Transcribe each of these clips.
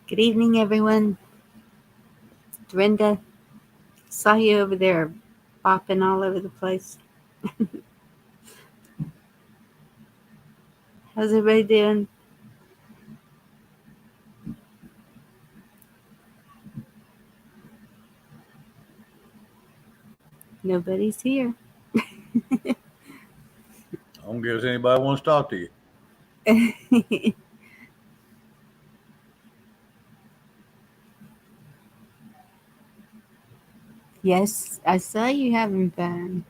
Good evening, everyone. Dorinda, saw you over there bopping all over the place. How's everybody doing? Nobody's here. I don't guess anybody wants to talk to you. Yes, I saw you having fun.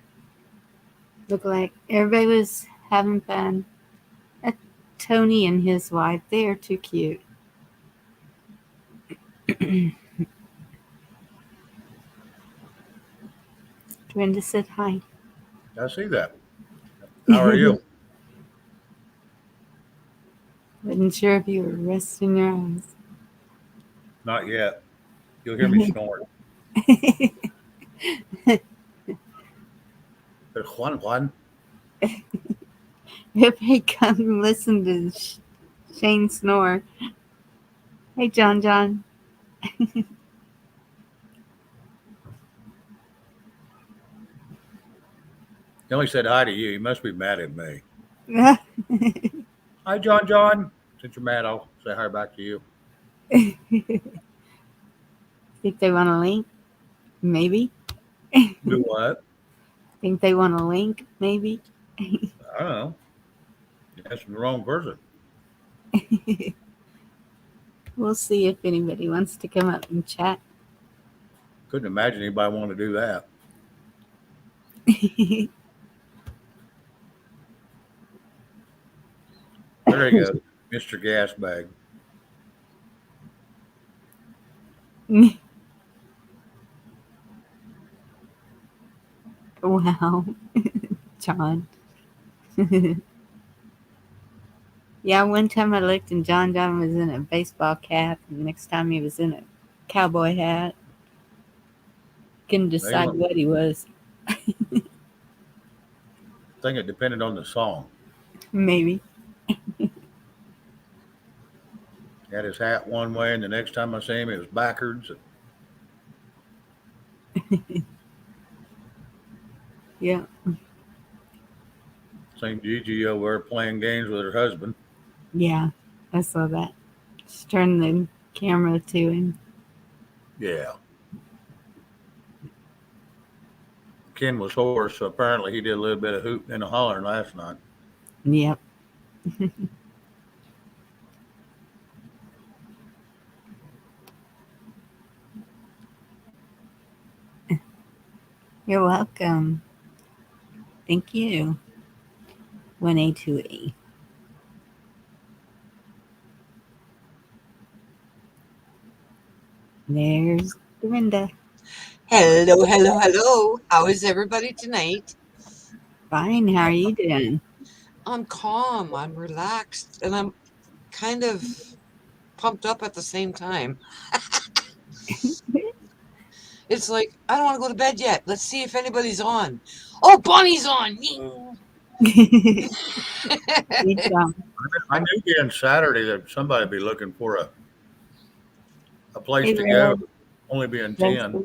Looked like everybody was having fun. Uh, Tony and his wife, they are too cute. Dorinda said hi. I see that. How are you? Wasn't sure if you were resting your eyes. Not yet. You'll hear me snoring. But Juan, Everybody come and listen to Shane snore. Hey, John. he only said hi to you. He must be mad at me. Hi, John. Since you're mad, I'll say hi back to you. Think they want a link? Maybe. Do what? Think they want a link? Maybe. I don't know. You're asking the wrong person. We'll see if anybody wants to come up and chat. Couldn't imagine anybody want to do that. There you go, Mr. Gasbag. Wow, John. Yeah, one time I looked and John was in a baseball cap, and the next time he was in a cowboy hat. Couldn't decide what he was. I think it depended on the song. Maybe. He had his hat one way, and the next time I see him, it was backwards. Yeah. Same Gigi over there playing games with her husband. Yeah, I saw that. Just turn the camera to him. Yeah. Ken was hoarse, so apparently he did a little bit of hooting and a hollering last night. Yep. You're welcome. Thank you. 1A, 2A. There's Dorinda. Hello. How is everybody tonight? Fine. How are you doing? I'm calm, I'm relaxed, and I'm kind of pumped up at the same time. It's like, I don't want to go to bed yet. Let's see if anybody's on. Oh, Bonnie's on! I knew again Saturday that somebody would be looking for a place Hey, to go, Red. only being 10.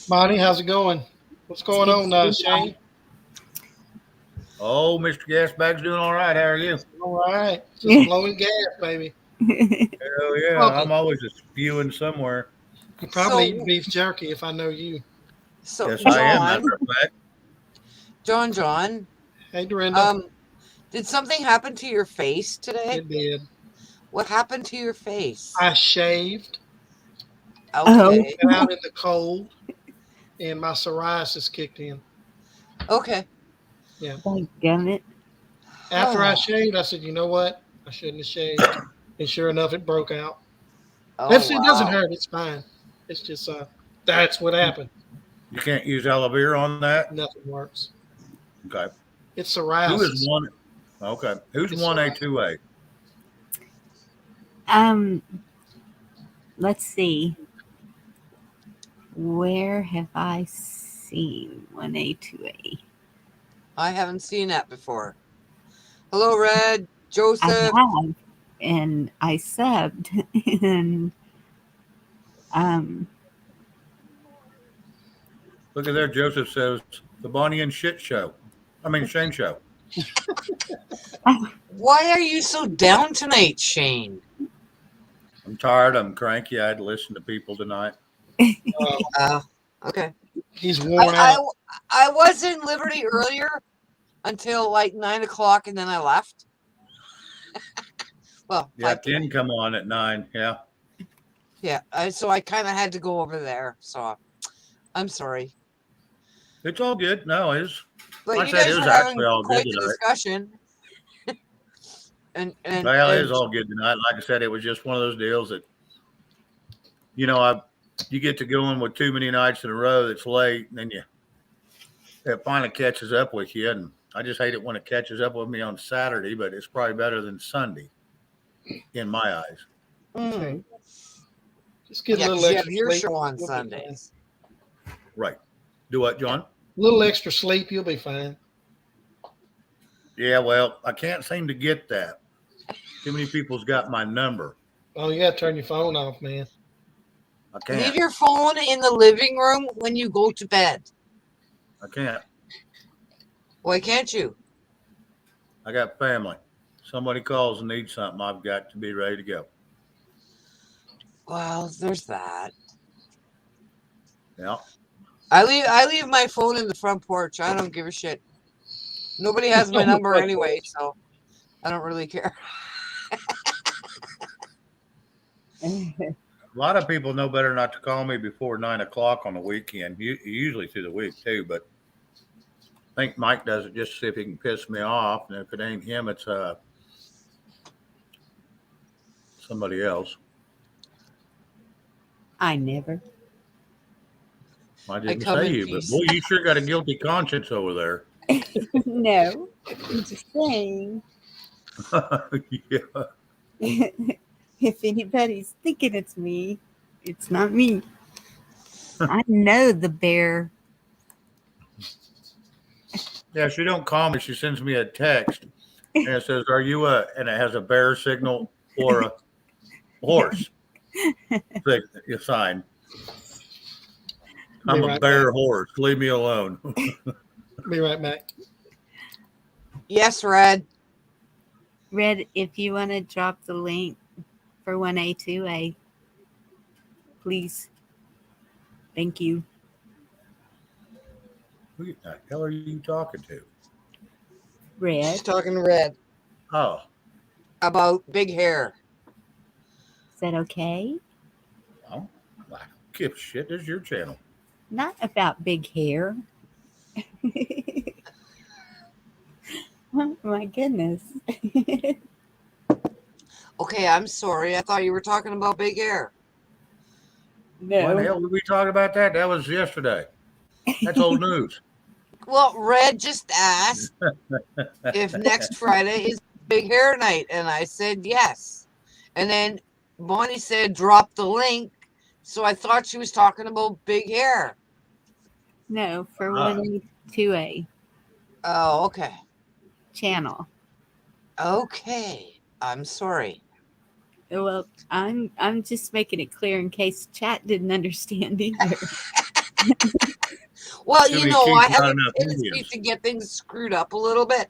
Bonnie, how's it going? What's going on, Shane? Oh, Mr. Gasbag's doing all right. How are you? All right. Just blowing gas, baby. Hell yeah. Okay. I'm always just spewing somewhere. You probably eat beef jerky if I know you. So, yes, I am, matter of fact. John. Hey, Dorinda. Did something happen to your face today? It did. What happened to your face? I shaved. Okay. Been out in the cold, and my psoriasis kicked in. Okay. Yeah. Damn it. After I shaved, I said, you know what? I shouldn't have shaved. And sure enough, it broke out. Oh, It doesn't hurt. It's fine. It's just that's what happened. You can't use aloe vera on that? Nothing works. Okay. It's psoriasis. Who is one? Okay. Who's 1A, 2A? Let's see. Where have I seen 1A, 2A? I haven't seen that before. Hello, Red, Joseph. I have. and I subbed, and um, Look at there. Joseph says the Bonnie and Shit show. I mean, Shane show. Why are you so down tonight, Shane? I'm tired. I'm cranky. I had to listen to people tonight. Okay. He's worn out. I was in Liberty earlier until like 9 o'clock, and then I left. Well, Yeah, 5 p.m. Ken come on at 9. Yeah. Yeah. So I kind of had to go over there. So I'm sorry. It's all good. No, it's But like you I said, guys it was were having actually all good quite the tonight. discussion. and Well, it is all good tonight. Like I said, it was just one of those deals that, you get to going with too many nights in a row that's late, and then it finally catches up with you. And I just hate it when it catches up with me on Saturday, but it's probably better than Sunday in my eyes. Mm. Just get Yeah, a 'cause little you have extra your sleep. show on You'll be fine. Sundays. Right. Do what, John? A little extra sleep, you'll be fine. Yeah, well, I can't seem to get that. Too many people's got my number. Oh, you gotta turn your phone off, man. I can't. Leave your phone in the living room when you go to bed. I can't. Why can't you? I got family. Somebody calls and needs something, I've got to be ready to go. Well, there's that. Yeah. I leave my phone in the front porch. I don't give a shit. Nobody has my On the number front anyway, porch. so I don't really care. A lot of people know better not to call me before 9 o'clock on the weekend, usually through the week too, but I think Mike does it just to see if he can piss me off. And if it ain't him, it's somebody else. I never. I didn't come say in you, peace. but boy, you sure got a guilty conscience over there. No, I'm just saying. Yeah. If anybody's thinking it's me, it's not me. I know the bear. Yeah, she don't call me. She sends me a text and it says, "Are you a?" And it has a bear signal or a horse sign. I'm Be a right bear back. horse. Leave me alone. Be right back. Yes, Red. Red, if you want to drop the link for 1A, 2A, please. Thank you. Who the hell are you talking to? Red. She's talking to Red Oh, about big hair. Is that okay? well, I don't give a shit. This is your channel. Not about big hair. Oh, my goodness. Okay, I'm sorry. I thought you were talking about big hair. Why the No. hell were we talking about that? That was yesterday. That's old news. Well, Red just asked if next Friday is big hair night, and I said yes. And then Bonnie said drop the link, so I thought she was talking about big hair. No, for Ah. 1A, 2A Oh, okay. channel. Okay. I'm sorry. Well, I'm just making it clear in case chat didn't understand either. Well, Too you many know, I chiefs, have not a enough tendency Indians. to get things screwed up a little bit,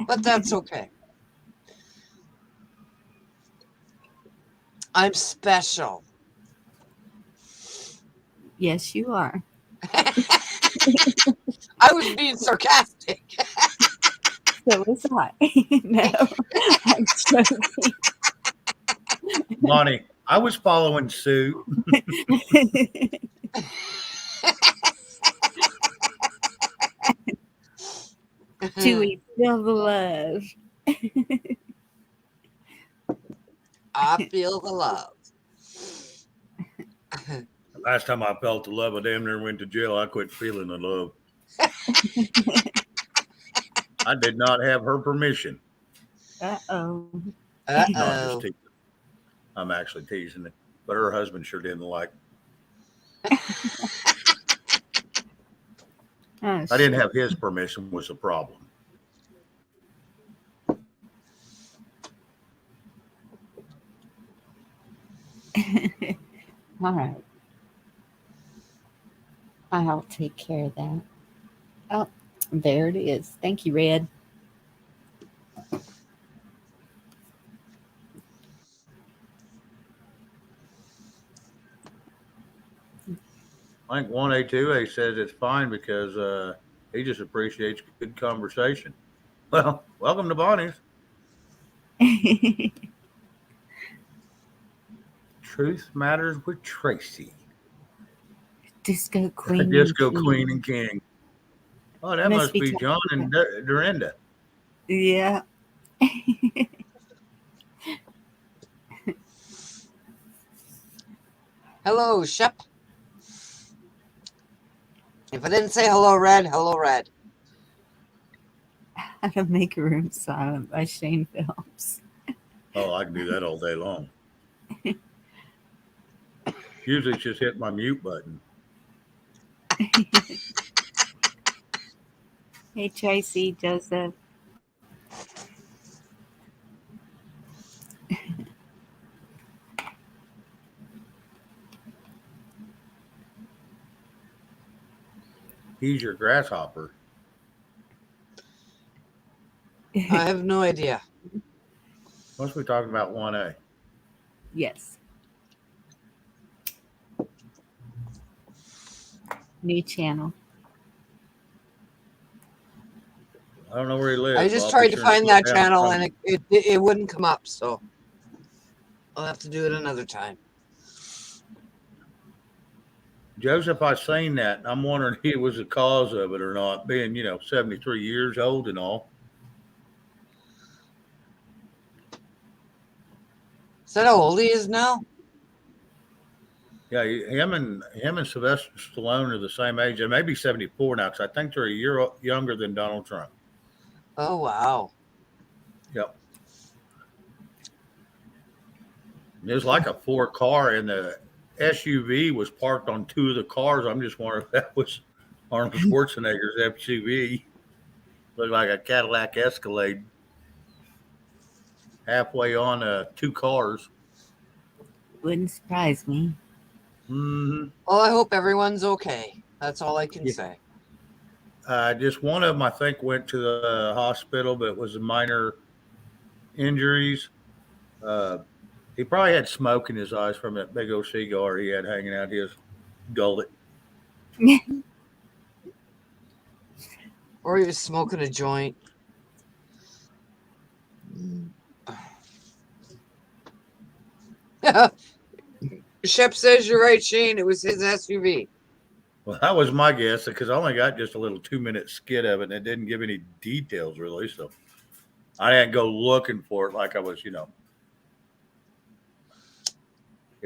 but that's okay. I'm special. Yes, you are. I was being sarcastic. So was I. No, I'm joking. Bonnie, I was following suit. Chewy, feel the love. I feel the love. Last time I felt the love, I damn near went to jail. I quit feeling the love. I did not have her permission. Uh-oh. No, I'm just Uh-oh. teasing. I'm actually teasing it. But her husband sure didn't like. Oh, I didn't have his permission was the problem. All right. I'll take care of that. Oh, there it is. Thank you, Red. I think 1A2A says it's fine because he just appreciates good conversation. Well, welcome to Bonnie's. Truth Matters with Tracy. Disco Queen. Disco and Queen King. and King. Oh, that Must must be John and Dorinda. Yeah. Hello, Shep. If I didn't say hello, Red, hello, Red. How to Make a Room Silent by Shane Phelps. Oh, I can do that all day long. Usually it's just hit my mute button. Hey, Tracy, Joseph. He's your grasshopper. I have no idea. Must be talking about 1A. Yes. New channel. I don't know where he lives. I just tried to find that channel and it wouldn't come up, so I'll have to do it another time. Joseph, I seen that. I'm wondering if he was the cause of it or not, being, 73 years old and all. Is that how old he is now? Yeah, him and Sylvester Stallone are the same age. They may be 74 now, because I think they're a year younger than Donald Trump. Oh, wow. Yep. There's like a 4-car, and the SUV was parked on 2 of the cars. I'm just wondering if that was Arnold Schwarzenegger's SUV. Looked like a Cadillac Escalade. Halfway on 2 cars. Wouldn't surprise me. Mm-hmm. Well, I hope everyone's okay. That's all I can say. Just one of them, I think, went to the hospital, but it was minor injuries. He probably had smoke in his eyes from that big old cigar he had hanging out his gullet. Or he was smoking a joint. Shep says you're right, Shane. It was his SUV. Well, that was my guess, because I only got just a little 2-minute skit of it, and it didn't give any details, really. So I didn't go looking for it like I was, It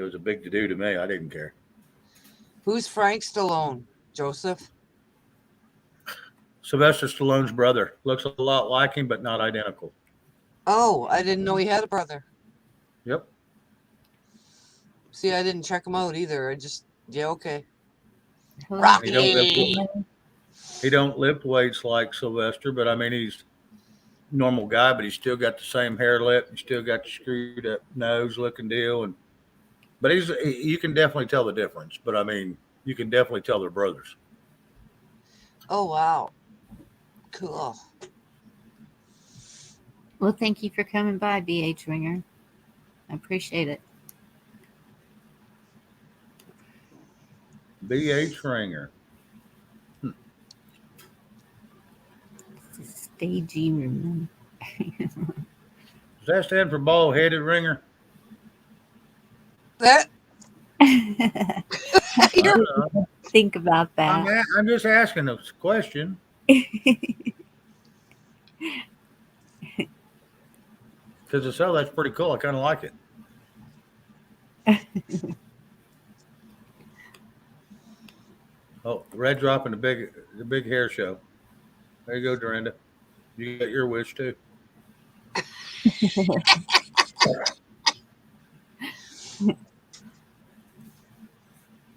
was a big to-do to me. I didn't care. Who's Frank Stallone? Joseph? Sylvester Stallone's brother. Looks a lot like him, but not identical. Oh, I didn't know he had a brother. Yep. See, I didn't check him out either. Okay. Hello. Rocky. He don't lift weights like Sylvester, but I mean, he's a normal guy, but he's still got the same hair lip. He's still got the screwed up nose looking deal. But you can definitely tell the difference. But I mean, you can definitely tell they're brothers. Oh, wow. Cool. Well, thank you for coming by, BH Ringer. I appreciate it. BH Ringer. Stagey Ringer. Does that stand for bald-headed ringer? That Think about that. I'm just asking a question. Because that's pretty cool. I kind of like it. Oh, Red dropping the big hair show. There you go, Dorinda. You got your wish too.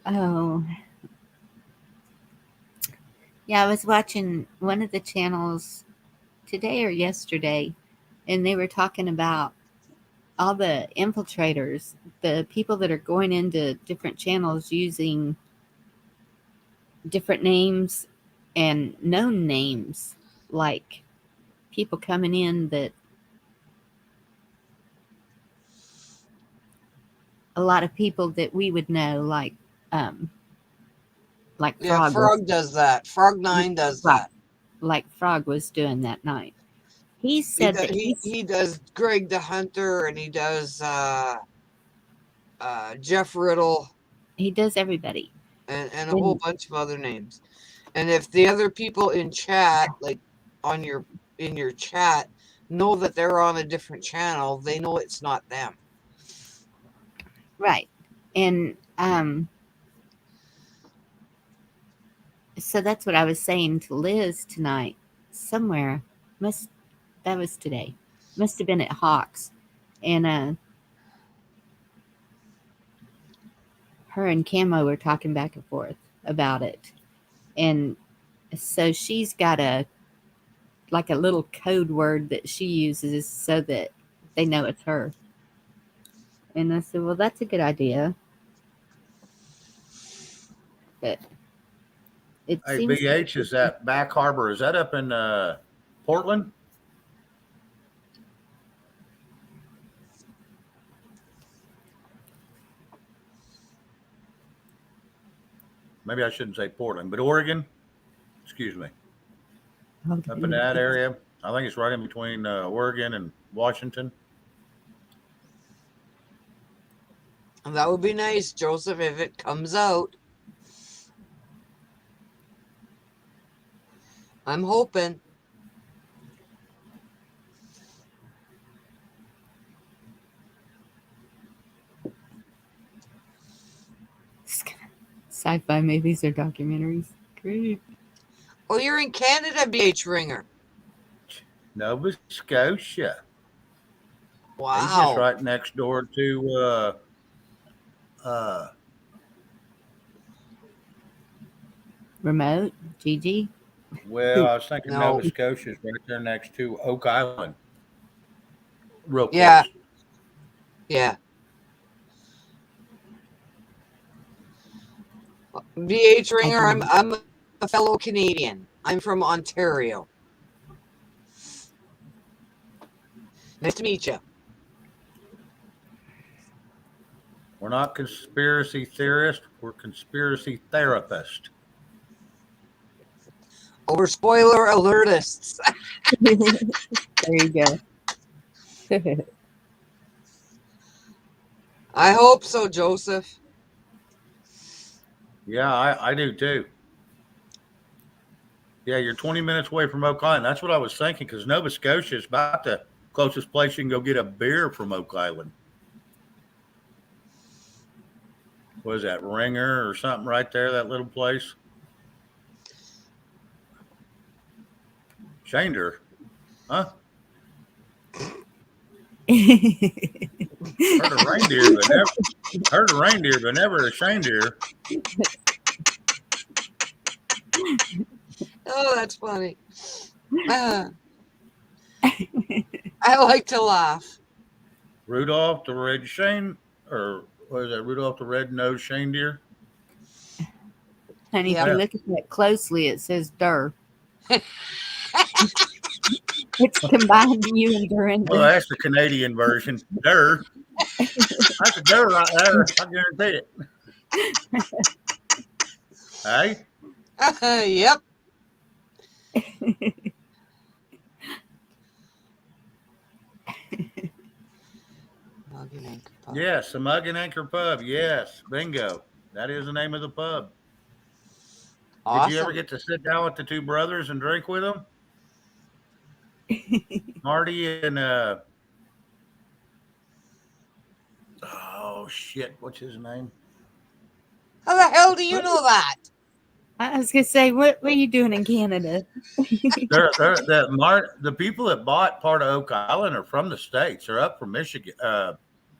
Oh. Yeah, I was watching one of the channels today or yesterday, and they were talking about all the infiltrators, the people that are going into different channels using different names and known names, like people coming in that a lot of people that we would know, like Yeah, Frog, Frog does that. Frog9 does Frog, that. like Frog was doing that night. He said that He does Greg the Hunter, and he does Jeff Riddle, he does everybody. and a whole bunch of other names. And if the other people in chat, like in your chat, know that they're on a different channel, they know it's not them. Right. And so that's what I was saying to Liz tonight. Somewhere that was today. Must have been at Hawks. And her and Camo were talking back and forth about it. And so she's got a little code word that she uses so that they know it's her. And I said, well, that's a good idea. But it Hey, seems BH, is that Back Harbor? Is that up in Portland? Maybe I shouldn't say Portland, but Oregon. Excuse me. Up in that area. I think it's right in between Oregon and Washington. And that would be nice, Joseph, if it comes out. I'm hoping. Sci-fi movies or documentaries. Great. Oh, you're in Canada, BH Ringer. Nova Scotia. Wow. He's just right next door to Remote, Gigi. well, I was thinking No. Nova Scotia is right there next to Oak Island. Real close. Yeah. Yeah. BH Ringer, I'm a fellow Canadian. I'm from Ontario. Nice to meet you. We're not conspiracy theorists. We're conspiracy therapists. Oh, we're spoiler alertists. There you go. I hope so, Joseph. Yeah, I do too. Yeah, you're 20 minutes away from Oak Island. That's what I was thinking, because Nova Scotia is about the closest place you can go get a beer from Oak Island. What is that, Ringer or something right there, that little place? Shander. Huh? Heard a reindeer, but never a reindeer. Oh, that's funny. I like to laugh. Rudolph the Red Shane, or what is that? Rudolph the Red-Nosed Reindeer. Honey, if you look at that closely, it says "der." It's combined you and Dorinda. Well, that's the Canadian version. Der. That's a der right there. I guarantee it. Hey? Yep. Yes, the Mug and Anchor Pub. Yes, bingo. That is the name of the pub. Awesome. Did you ever get to sit down with the two brothers and drink with them? Marty and oh shit, what's his name? How the hell do you know that? I was gonna say, what are you doing in Canada? The people that bought part of Oak Island are from the States. They're up from Michigan,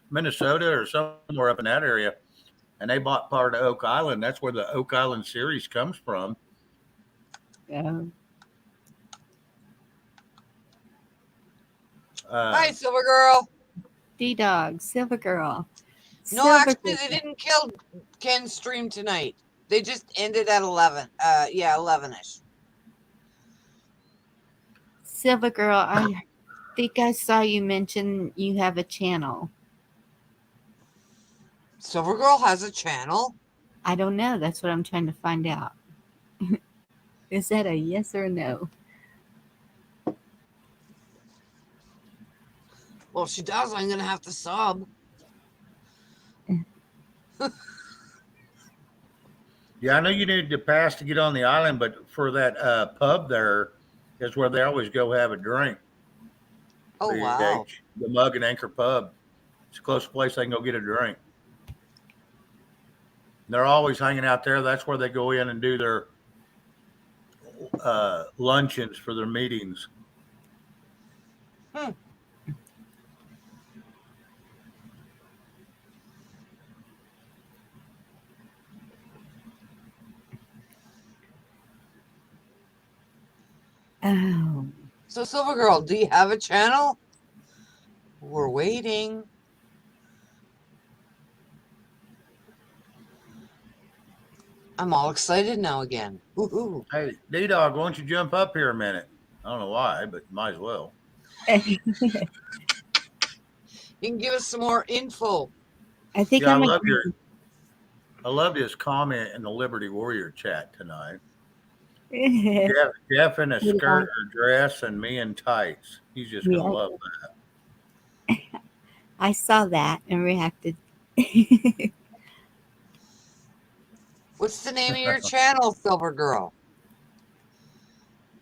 Minnesota, or somewhere up in that area, and they bought part of Oak Island. That's where the Oak Island series comes from. Yeah. Hi, Silver Girl. D-Dog, Silver Girl. No, Silver actually, they Girl. didn't kill Ken's stream tonight. They just ended at 11. 11ish. Silver Girl, I think I saw you mention you have a channel. Silver Girl has a channel. I don't know. That's what I'm trying to find out. Is that a yes or a no? Well, if she does, I'm gonna have to sub. Yeah, I know you need to pass to get on the island, but for that pub there is where they always go have a drink. Oh wow! The Mug and Anchor Pub. It's a close place they can go get a drink. They're always hanging out there. That's where they go in and do their luncheons for their meetings. Oh. So, Silver Girl, do you have a channel? We're waiting. I'm all excited now again. Woohoo! Hey, D-Dog, why don't you jump up here a minute? I don't know why, but might as well. You can give us some more info. I think Yeah, I'm I loved his comment in the Liberty Warrior chat tonight. a Jeff in a skirt or dress and me in tights. He's just gonna love that. I saw that and reacted. What's the name of your channel, Silver Girl?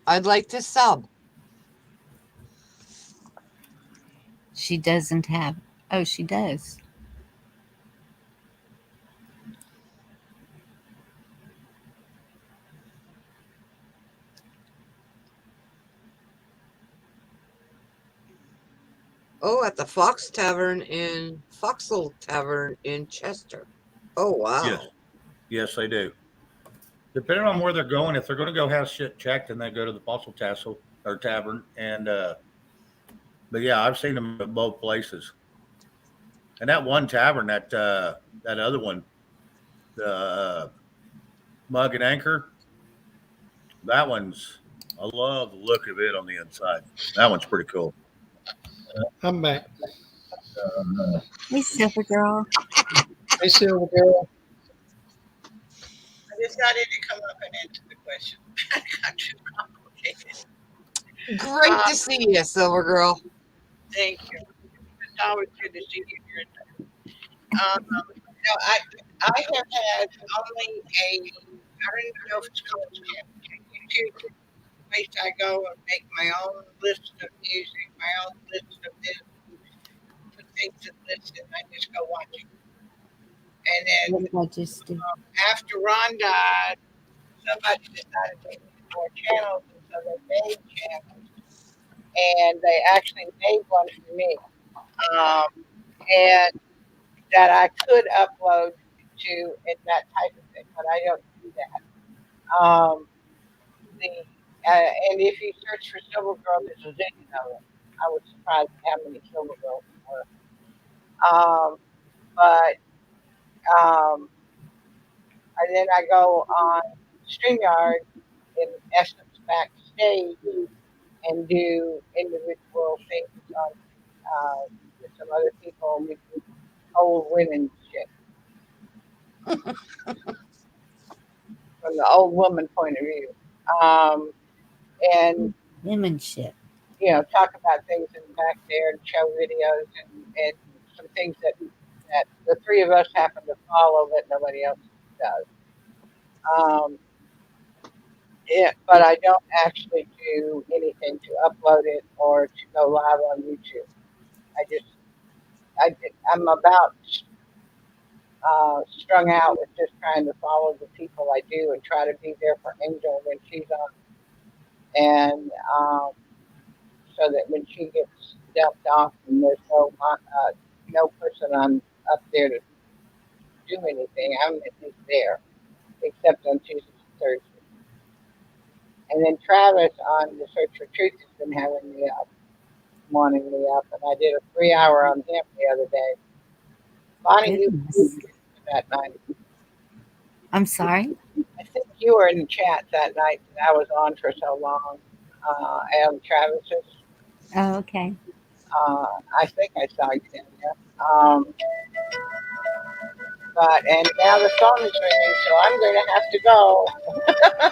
I'd like to sub. She doesn't have. Oh, she does. Oh, at the Foxel Tavern in Chester. Oh wow. Yes, they do. Depending on where they're going, if they're going to go have shit checked, then they go to the Fossil Tassel or Tavern. And but yeah, I've seen them at both places. And that one tavern, that other one, the Mug and Anchor, that one's. I love the look of it on the inside. That one's pretty cool. I'm back. Hey, Silver Girl. Hey, Silver Girl. I decided to come up and answer the question. It got too complicated. Great to see you, Silver Girl. Thank you. It's always good to see you here. No, I have had only I don't even know if it's called a YouTube place. I go and make my own list of music, my own list of this, put things in lists, and I just go watching. And then What did I just do? after Ron died, somebody decided they needed more channels, and so they made channels. And they actually made one for me, and that I could upload to and that type of thing, but I don't do that. And if you search for Silver Girl, there's a zillion of them. I was surprised how many Silver Girls there were. But and then I go on StreamYard in essence backstage and do individual things on with some other people. We do old women shit from the old woman point of view, and Women shit. talk about things in the back there and show videos and some things that the three of us happen to follow that nobody else does. But I don't actually do anything to upload it or to go live on YouTube. I'm about strung out with just trying to follow the people I do and try to be there for Angel when she's on, and so that when she gets dumped off and there's no person on up there to do anything, I'm at least there, except on Tuesdays and Thursdays. And then Travis on the Search for Truth has been having me up, wanting me up, and I did a 3-hour on him the other day. Bonnie, you Goodness. were that night. I'm sorry. I think you were in the chat that night that I was on for so long. Adam Travis's. Oh, okay. I think I saw you in there. And now the phone is ringing, so I'm going to have to go.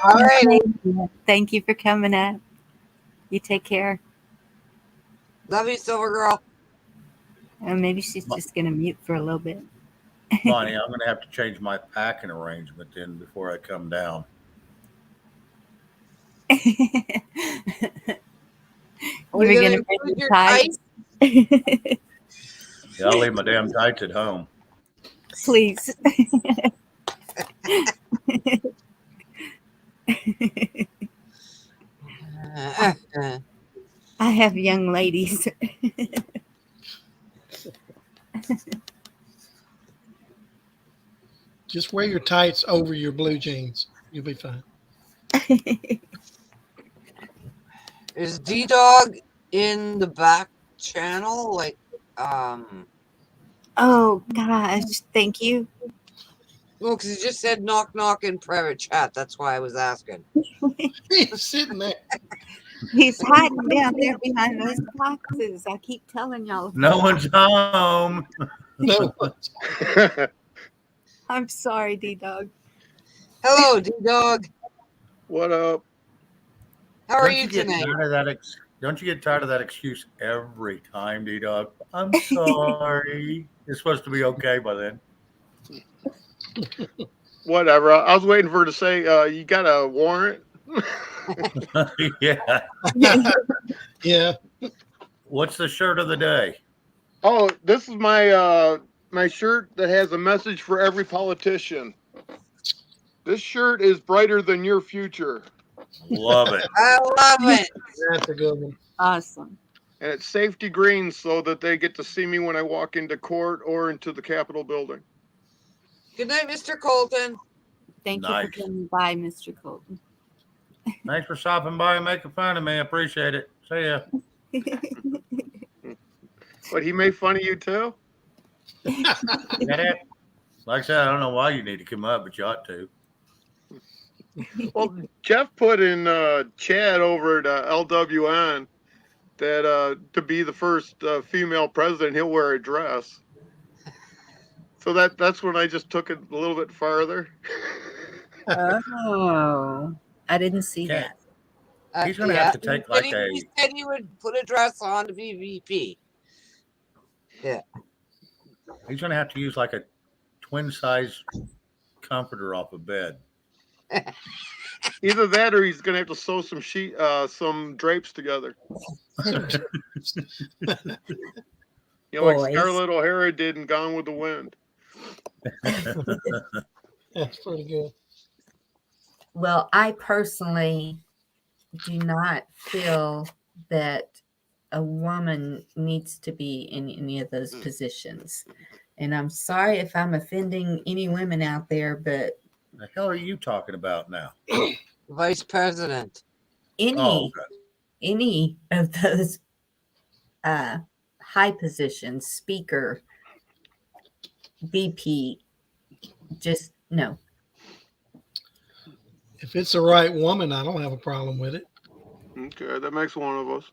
All right. Thank you for coming up. You take care. Love you, Silver Girl. Maybe she's just going to mute for a little bit. Bonnie, I'm going to have to change my packing arrangement then before I come down. Are you going gonna to bring include your your tights? Yeah, I'll leave my damn tights at home. Please. I have young ladies. Just wear your tights over your blue jeans. You'll be fine. Is D-Dog in the back channel? Like, Oh, gosh. Thank you. well, because he just said knock knock in private chat. That's why I was asking. He's sitting there. He's hiding down there behind those boxes. I keep telling y'all. No one's home. No. I'm sorry, D-Dog. Hello, D-Dog. What up? How are Don't you you get tonight? tired of that? Don't you get tired of that excuse every time, D-Dog? I'm sorry. It's supposed to be okay by then. Whatever. I was waiting for her to say, you got a warrant? Yeah. Yeah. What's the shirt of the day? Oh, this is my my shirt that has a message for every politician. This shirt is brighter than your future. Love it. I love it. That's a good one. Awesome. And it's safety green so that they get to see me when I walk into court or into the Capitol building. Good night, Mr. Colton. Thank you Nice. for coming by, Mr. Colton. Thanks for stopping by and making fun of me. I appreciate it. See ya. But he made fun of you too? Got it? Like I said, I don't know why you need to come up, but you ought to. Well, Jeff put in chat over at LWN that to be the first female president, he'll wear a dress. So that's when I just took it a little bit farther. Oh, I didn't see Okay. that. He's gonna have to he take said like he, a. he said he would put a dress on to be VP. Yeah. He's gonna have to use like a twin size comforter off a bed. Either that or he's gonna have to sew some drapes together. Like Boys. Scarlett O'Hara did in Gone with the Wind. That's pretty good. Well, I personally do not feel that a woman needs to be in any of those positions. And I'm sorry if I'm offending any women out there, but The hell are you talking about now? Vice President. any Oh, okay. any of those high positions, speaker, VP, just no. If it's the right woman, I don't have a problem with it. Okay, that makes one of us.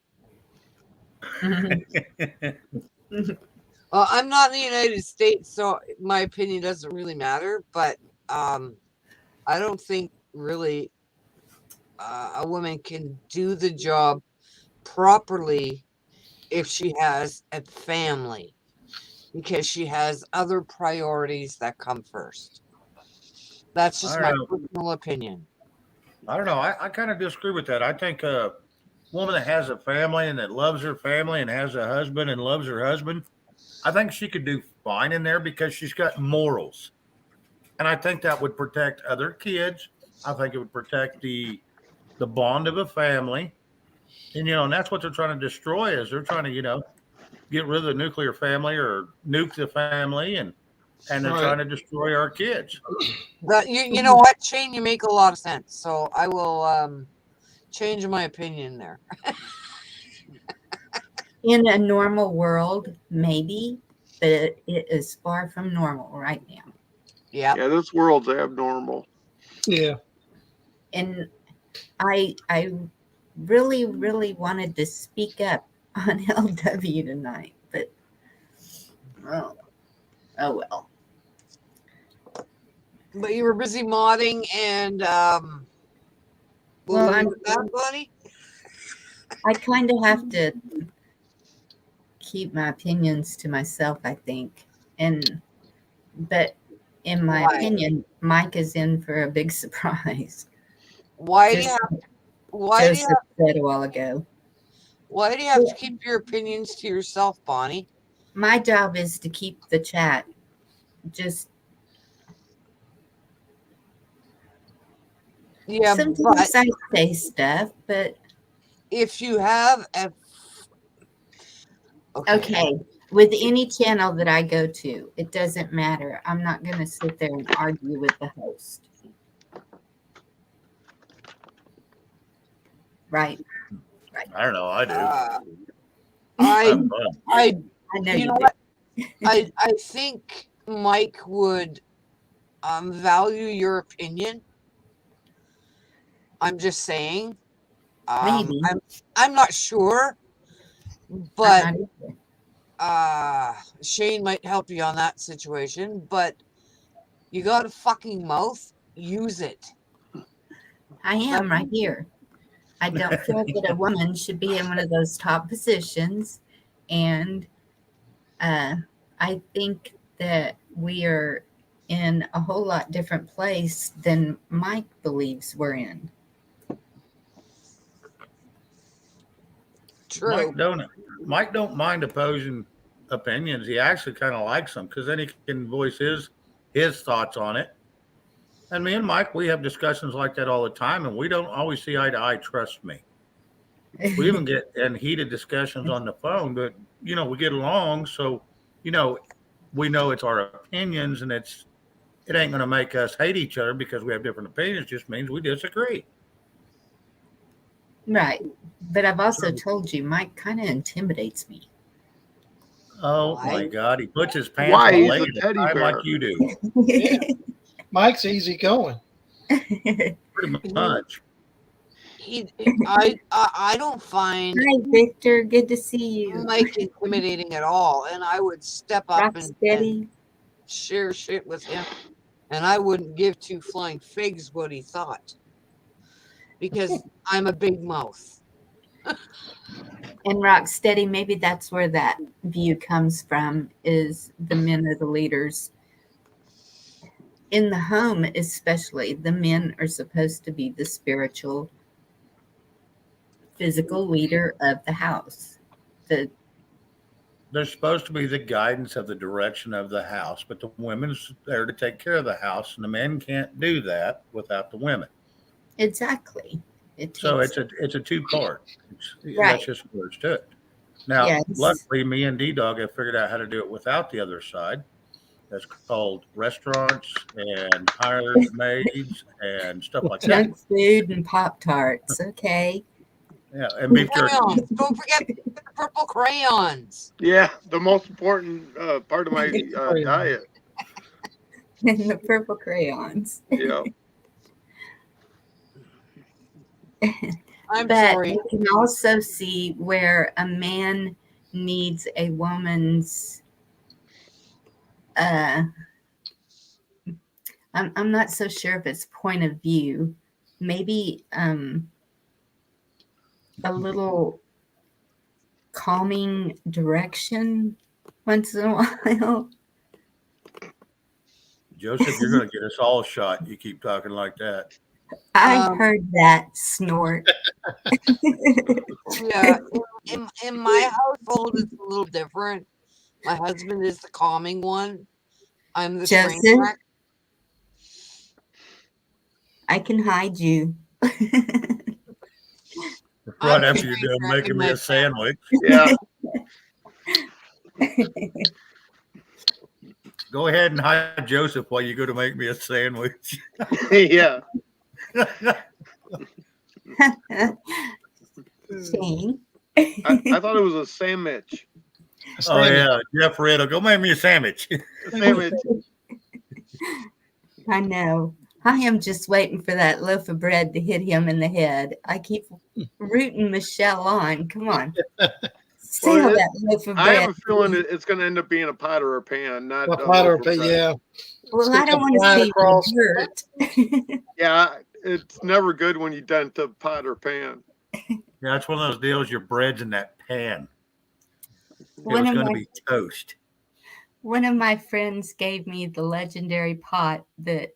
Well, I'm not in the United States, so my opinion doesn't really matter. But I don't think really a woman can do the job properly if she has a family, because she has other priorities that come first. That's just my personal opinion. I don't know. I kind of disagree with that. I think a woman that has a family and that loves her family and has a husband and loves her husband, I think she could do fine in there because she's got morals. And I think that would protect other kids. I think it would protect the bond of a family. And, and that's what they're trying to destroy is they're trying to, get rid of the nuclear family or nuke the family and they're Right. trying to destroy our kids. You know what, Shane? You make a lot of sense. So I will change my opinion there. In a normal world, maybe, but it is far from normal right now. Yeah. Yeah, this world's abnormal. Yeah. And I really, really wanted to speak up on LW tonight, but oh well. But you were busy modding and Well, what was that, Bonnie? I kind of have to keep my opinions to myself, I think. But in my Why? opinion, Mike is in for a big surprise. Why do you Just have why do you Joseph said a while ago. why do you have to keep your opinions to yourself, Bonnie? My job is to keep the chat just Yeah, sometimes but I say stuff, but if you have a okay. With any channel that I go to, it doesn't matter. I'm not going to sit there and argue with the host. Right. I don't know. I do. I I'm fun. I I know you know do. what? I think Mike would value your opinion. I'm just saying. Maybe. I'm not sure, I'm but not either. Shane might help you on that situation. But you got a fucking mouth. Use it. I am right here. I don't feel that a woman should be in one of those top positions. And I think that we are in a whole lot different place than Mike believes we're in. True. Mike don't mind opposing opinions. He actually kind of likes them because then he can voice his thoughts on it. And me and Mike, we have discussions like that all the time, and we don't always see eye to eye. Trust me. We even get in heated discussions on the phone, but we get along. So, we know it's our opinions, and it ain't going to make us hate each other because we have different opinions. It just means we disagree. Right. But I've also told you, Mike kind of intimidates me. Oh Why? my God! He puts his pants Why? on He's leg a at a teddy time bear. like you do. Yeah. Mike's easy going. Pretty much. I don't find Hi, Victor. Good to see you. Mike intimidating at all, and I would step up and Rocksteady. share shit with him, and I wouldn't give two flying figs what he thought because I'm a big mouth. And Rocksteady, maybe that's where that view comes from, is the men are the leaders. In the home, especially, the men are supposed to be the spiritual, physical leader of the house. They're supposed to be the guidance of the direction of the house, but the women's there to take care of the house, and the men can't do that without the women. Exactly. So it's a two-part. Right. That's just what it's to it. Now, Yes. luckily, me and D-Dog have figured out how to do it without the other side. That's called restaurants and hired maids and stuff like that. Junk food and Pop-Tarts. Okay. Yeah, and beef jerky. Crayons. Don't forget the purple crayons. Yeah, the most important part of my diet. And the purple crayons. Yeah. I'm But sorry. you can also see where a man needs a woman's I'm not so sure if it's point of view. Maybe a little calming direction once in a while. Joseph, you're going to get us all shot. You keep talking like that. I heard that snort. Yeah, in my household, it's a little different. My husband is the calming one. I'm the train Joseph? wreck. I can hide you. Right I'm after you're train done wreck making in me my a sandwich. Yeah. Go ahead and hide Joseph while you go to make me a sandwich. Yeah. Shane. I thought it was a sandwich. Oh yeah, Jeff Riddle, go make me a sandwich. Sandwich. I know. I am just waiting for that loaf of bread to hit him in the head. I keep rooting Michelle on. Come on. Sell Well, that loaf of I bread. have a feeling it's going to end up being a pot or a pan, not A pot or a pan, yeah. Well, I don't want to Flying see across. the dirt. Yeah, it's never good when you dent a pot or pan. Yeah, it's one of those deals. Your bread's in that pan. It One was of going to my be toast. one of my friends gave me the legendary pot that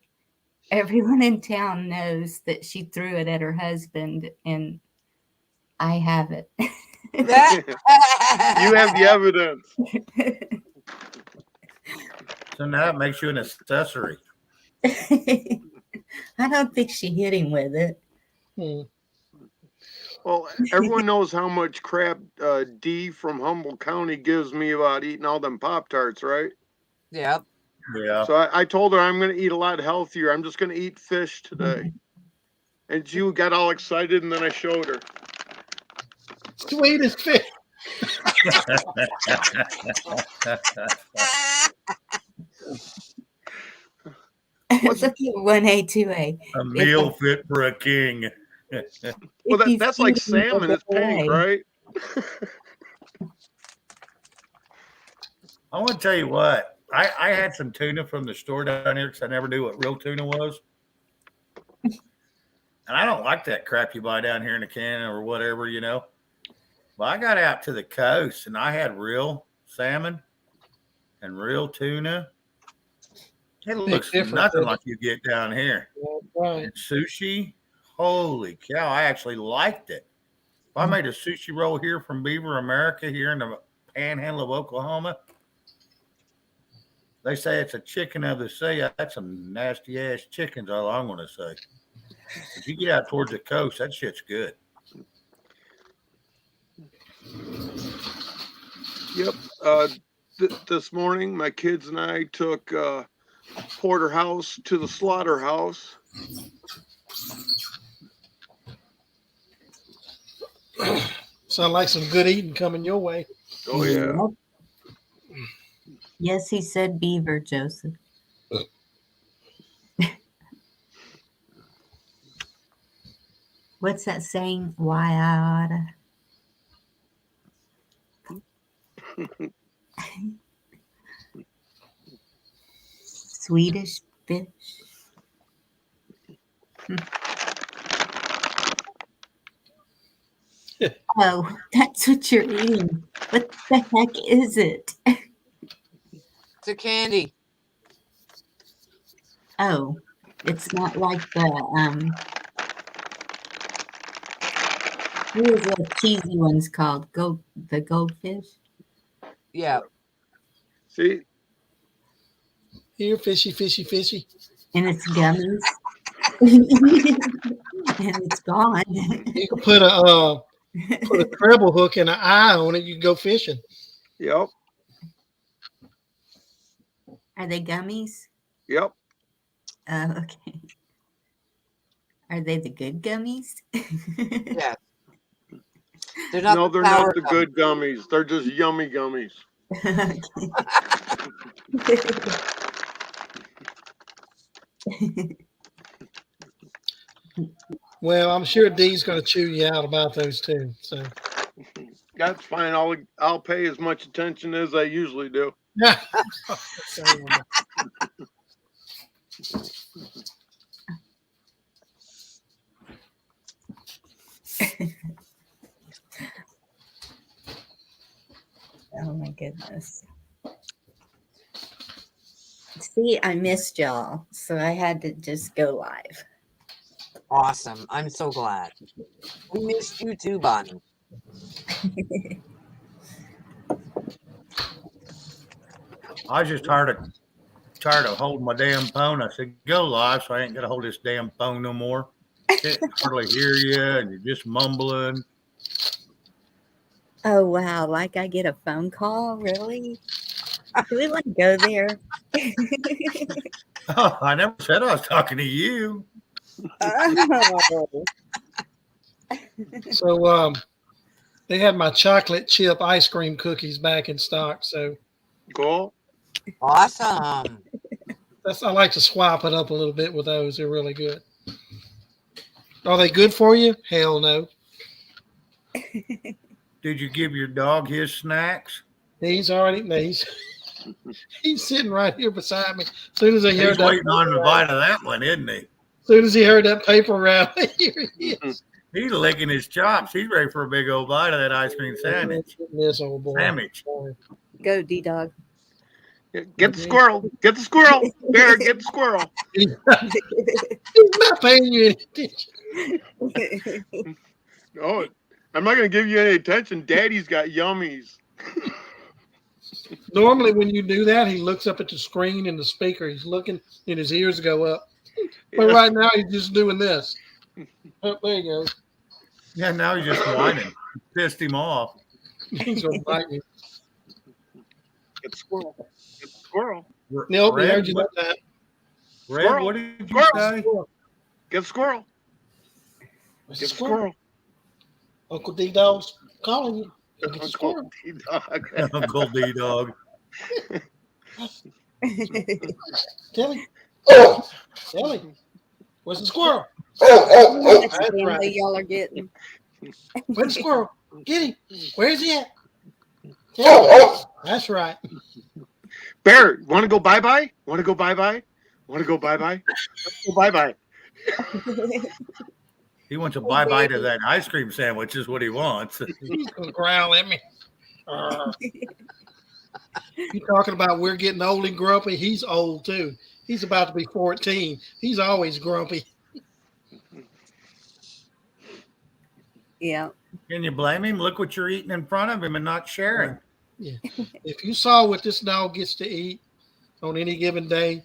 everyone in town knows that she threw it at her husband, and I have it. You have the evidence. So now it makes you an accessory. I don't think she hit him with it. Well, everyone knows how much crap D from Humboldt County gives me about eating all them Pop-Tarts, right? Yep. Yeah. So I told her I'm going to eat a lot healthier. I'm just going to eat fish today. And she got all excited, and then I showed her. Sweetest fish. It's a 1A, 2A. A meal fit for a king. Well, that's like salmon. It's pink, right? I want to tell you what. I had some tuna from the store down here because I never knew what real tuna was. And I don't like that crap you buy down here in a can or whatever, you know. Well, I got out to the coast and I had real salmon and real tuna. It looks nothing like you get down here. Right. And sushi, holy cow, I actually liked it. If I made a sushi roll here from Beaver, America, here in the panhandle of Oklahoma, they say it's a chicken of the sea. That's some nasty ass chickens, all I'm going to say. If you get out towards the coast, that shit's good. Yep. This morning, my kids and I took Porterhouse to the slaughterhouse. Sound like some good eating coming your way. Oh, yeah. Yes, he said beaver, Joseph. What's that saying? Why I oughta. Swedish fish. Oh, that's what you're eating. What the heck is it? It's a candy. Oh, it's not like the what is those cheesy ones called? The goldfish? Yeah. See? Here, fishy, fishy, fishy. And it's gummies. And it's gone. You can put a treble hook and an eye on it. You can go fishing. Yep. Are they gummies? Yep. Okay. Are they the good gummies? Yeah. They're not. No, they're not the good gummies. They're just yummy gummies. Well, I'm sure Dee's going to chew you out about those too. So That's fine. I'll pay as much attention as I usually do. yeah. Oh my goodness. See, I missed y'all, so I had to just go live. Awesome. I'm so glad. We missed you too, Bonnie. I was just tired of holding my damn phone. I said, go live, so I ain't got to hold this damn phone no more. Can't hardly hear you, and you're just mumbling. Oh wow, like I get a phone call? Really? Do we want to go there? Oh, I never said I was talking to you. Oh. So They had my chocolate chip ice cream cookies back in stock, so Cool. Awesome. I like to swap it up a little bit with those. They're really good. Are they good for you? Hell no. Did you give your dog his snacks? He's already he's sitting right here beside me. As soon as I heard He's that, waiting on the bite of that one, isn't he? as soon as he heard that paper round, here he is. He's licking his chops. He's ready for a big old bite of that ice cream sandwich. This old boy. Sandwich. Go, D Dog. Get the squirrel. Get the squirrel. Bear, get the squirrel. He's not paying you any attention. No, I'm not going to give you any attention. Daddy's got yummies. Normally, when you do that, he looks up at the screen and the speaker. He's looking, and his ears go up. But right now, he's just doing this. Oh, there you go. Yeah, now he's just whining. Pissed him off. He's gonna bite you. Get the squirrel. Get the squirrel. Nope, we Red, heard you that time. Red, Squirrel. what did you Squirrel. say? Get the squirrel. What's Get the the squirrel. Uncle D Dog's calling you. Go get the squirrel. Uncle T-Dog. Uncle D Dog. Tell him. Tell him. Where's the squirrel? That's Family right. y'all are getting. Where's the squirrel? Get him. Where's he at? Tell him. That's right. Bear, want to go bye-bye? Want to go bye-bye? Want to go bye-bye? Let's go bye-bye. He wants a bye-bye to that ice cream sandwich is what he wants. He's gonna growl at me. You talking about we're getting old and grumpy? He's old too. He's about to be 14. He's always grumpy. Yeah. Can you blame him? Look what you're eating in front of him and not sharing. Yeah. If you saw what this dog gets to eat on any given day,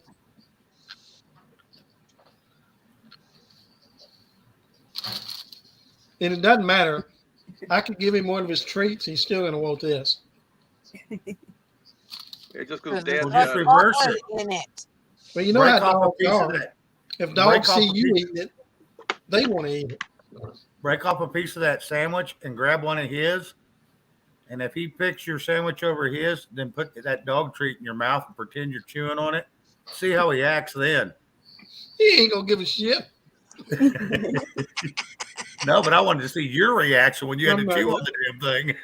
and it doesn't matter. I could give him one of his treats. He's still going to want this. It just goes There's dad. just chocolate reverse it. in it. But you know Break how off a dogs piece of are. that. If dogs off see a you piece- eating it, they want to eat it. Break off a piece of that sandwich and grab one of his. And if he picks your sandwich over his, then put that dog treat in your mouth and pretend you're chewing on it. See how he acts then. He ain't going to give a shit. No, but I wanted to see your reaction when you had to No, chew no. on the damn thing.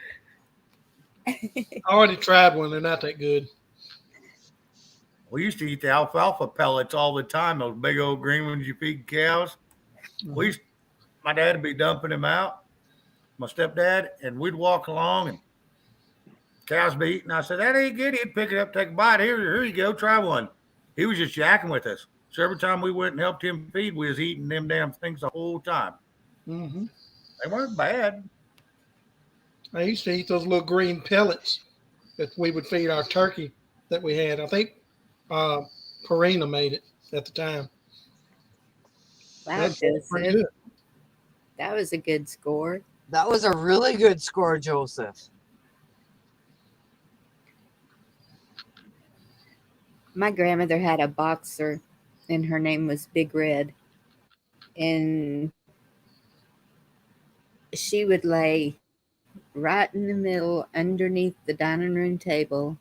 I already tried one. They're not that good. We used to eat the alfalfa pellets all the time, those big old green ones you feed cows. My dad would be dumping them out, my stepdad, and we'd walk along and cows be eating. I said, that ain't good. He'd pick it up, take a bite. Here you go, try one. He was just yakking with us. So every time we went and helped him feed, we was eating them damn things the whole time. Mm-hmm. They weren't bad. I used to eat those little green pellets that we would feed our turkey that we had. I think Purina made it at the time. Wow, That's pretty Joseph. good. That was a good score. That was a really good score, Joseph. My grandmother had a boxer, and her name was Big Red. And she would lay right in the middle underneath the dining room table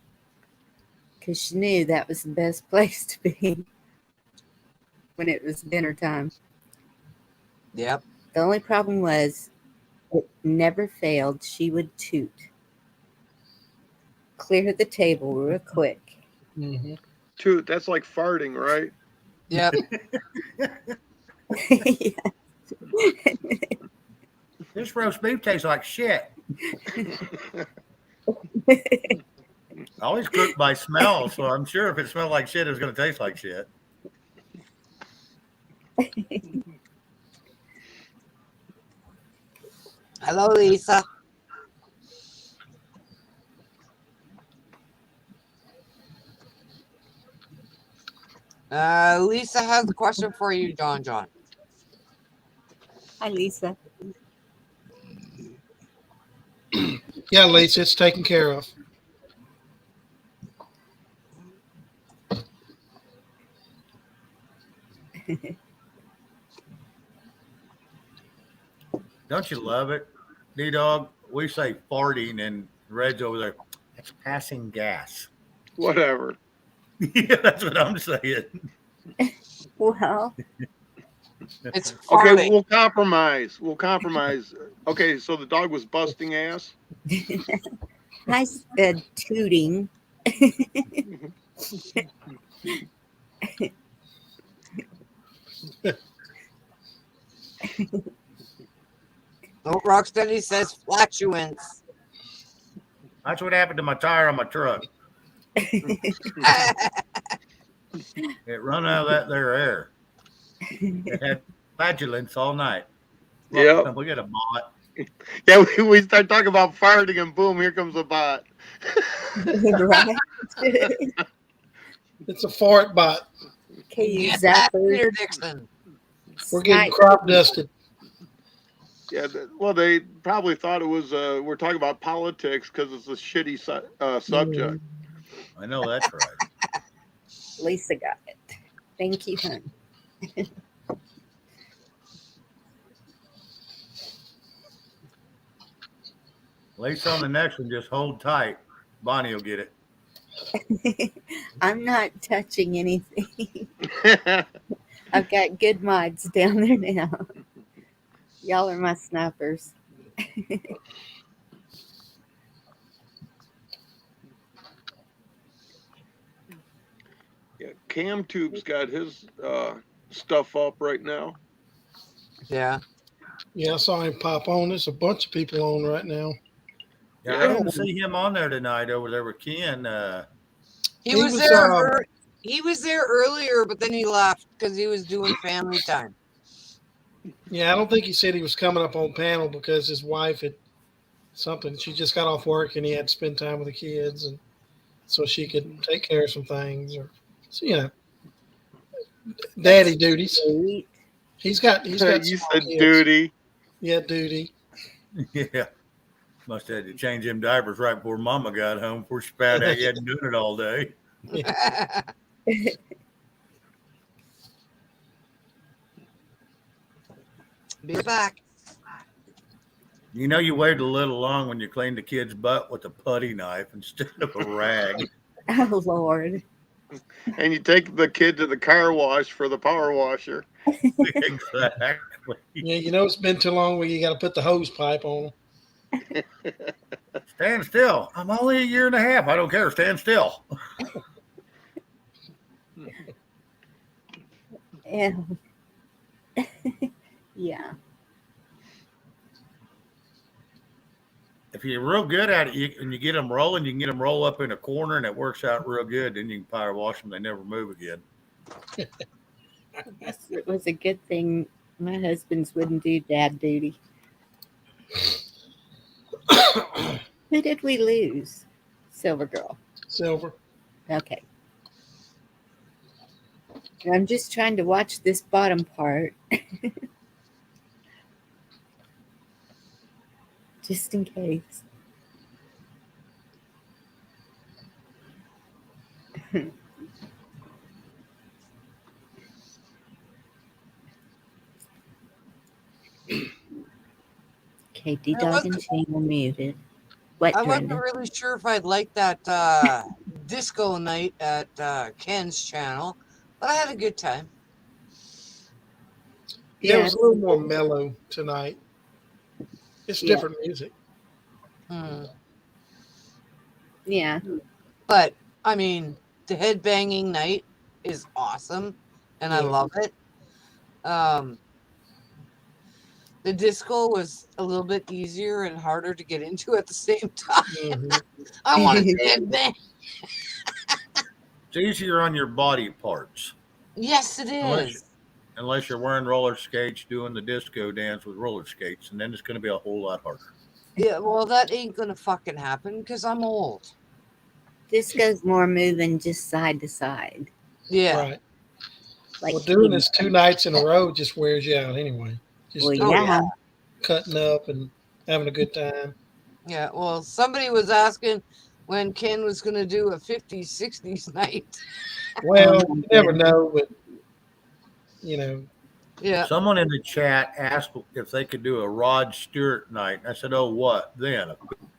because she knew that was the best place to be when it was dinner time. Yep. The only problem was it never failed. She would toot. Clear the table real quick. Mm-hmm. Toot, that's like farting, right? Yep. This roast beef tastes like shit. I always cook by smell, so I'm sure if it smelled like shit, it was going to taste like shit. Hello, Lisa. Lisa has a question for you, John. Hi, Lisa. Yeah, Lisa, it's taken care of. Don't you love it, D-Dog? we say farting, and Red's over there. That's passing gas. Whatever. Yeah, that's what I'm saying. Well, It's Okay, farting. we'll compromise. We'll compromise. Okay, so the dog was busting ass. I said tooting. No, Rocksteady says flatulence. That's what happened to my tire on my truck. It run out of that there air. It had flatulence all night. Look, Yep. we got a bot. Yeah, we start talking about farting, and boom, here comes a bot. Right? It's a fart bot. Okay, Get that, exactly. Peter Dixon. We're getting Snipe. crop dusted. Yeah, well, they probably thought it was. We're talking about politics because it's a shitty subject. I know that's right. Lisa got it. Thank you, hon. Lisa, on the next one, just hold tight. Bonnie will get it. I'm not touching anything. I've got good mods down there now. Y'all are my snipers. Yeah, Cam Tube's got his stuff up right now. Yeah. Yeah, I saw him pop on. There's a bunch of people on right now. Yeah, I didn't see him on there tonight over there with Ken. He He was was, there. He was there earlier, but then he left because he was doing family time. Yeah, I don't think he said he was coming up on panel because his wife had something. She just got off work and he had to spend time with the kids, and so she could take care of some things, or so, daddy duties. Sweet. He's got You small said kids. duty. Yeah, duty. Yeah. Must have had to change them diapers right before Mama got home before she found out you hadn't done it all day. Be back. You know you waited a little long when you cleaned the kid's butt with a putty knife instead of a rag. Oh, Lord. And you take the kid to the car wash for the power washer. Exactly. Yeah, it's been too long where you got to put the hose pipe on. Stand still. I'm only a year and a half. I don't care. Stand still. Yeah. Yeah. If you're real good at it and you get them rolling, you can get them roll up in a corner and it works out real good. Then you can power wash them. They never move again. It was a good thing my husband's wouldn't do dad duty. Who did we lose? Silver Girl. Silver. Okay. I'm just trying to watch this bottom part. Just in case. Okay, D-Dog and Shane are muted. What, I wasn't Brenda? really sure if I'd like that disco night at Ken's channel, but I had a good time. Yeah, it was a little more mellow tonight. It's Yeah. different music. Yeah. But, I mean, the headbanging night is awesome, and I Yeah. love it. The disco was a little bit easier and harder to get into at the same time. Mhm. I wanted to headbang. It's easier on your body parts. Yes, it is. Unless you're wearing roller skates, doing the disco dance with roller skates, and then it's going to be a whole lot harder. Yeah, well, that ain't gonna fucking happen because I'm old. Disco's more moving just side to side. Yeah. Right. Like Well, doing this 2 nights in a row just wears you out anyway. Just Well, Oh, yeah. cutting up and having a good time. Yeah, well, somebody was asking when Ken was going to do a 50s, 60s night. Well, you never know, but Yeah. Someone in the chat asked if they could do a Rod Stewart night. I said, "Oh, what then? A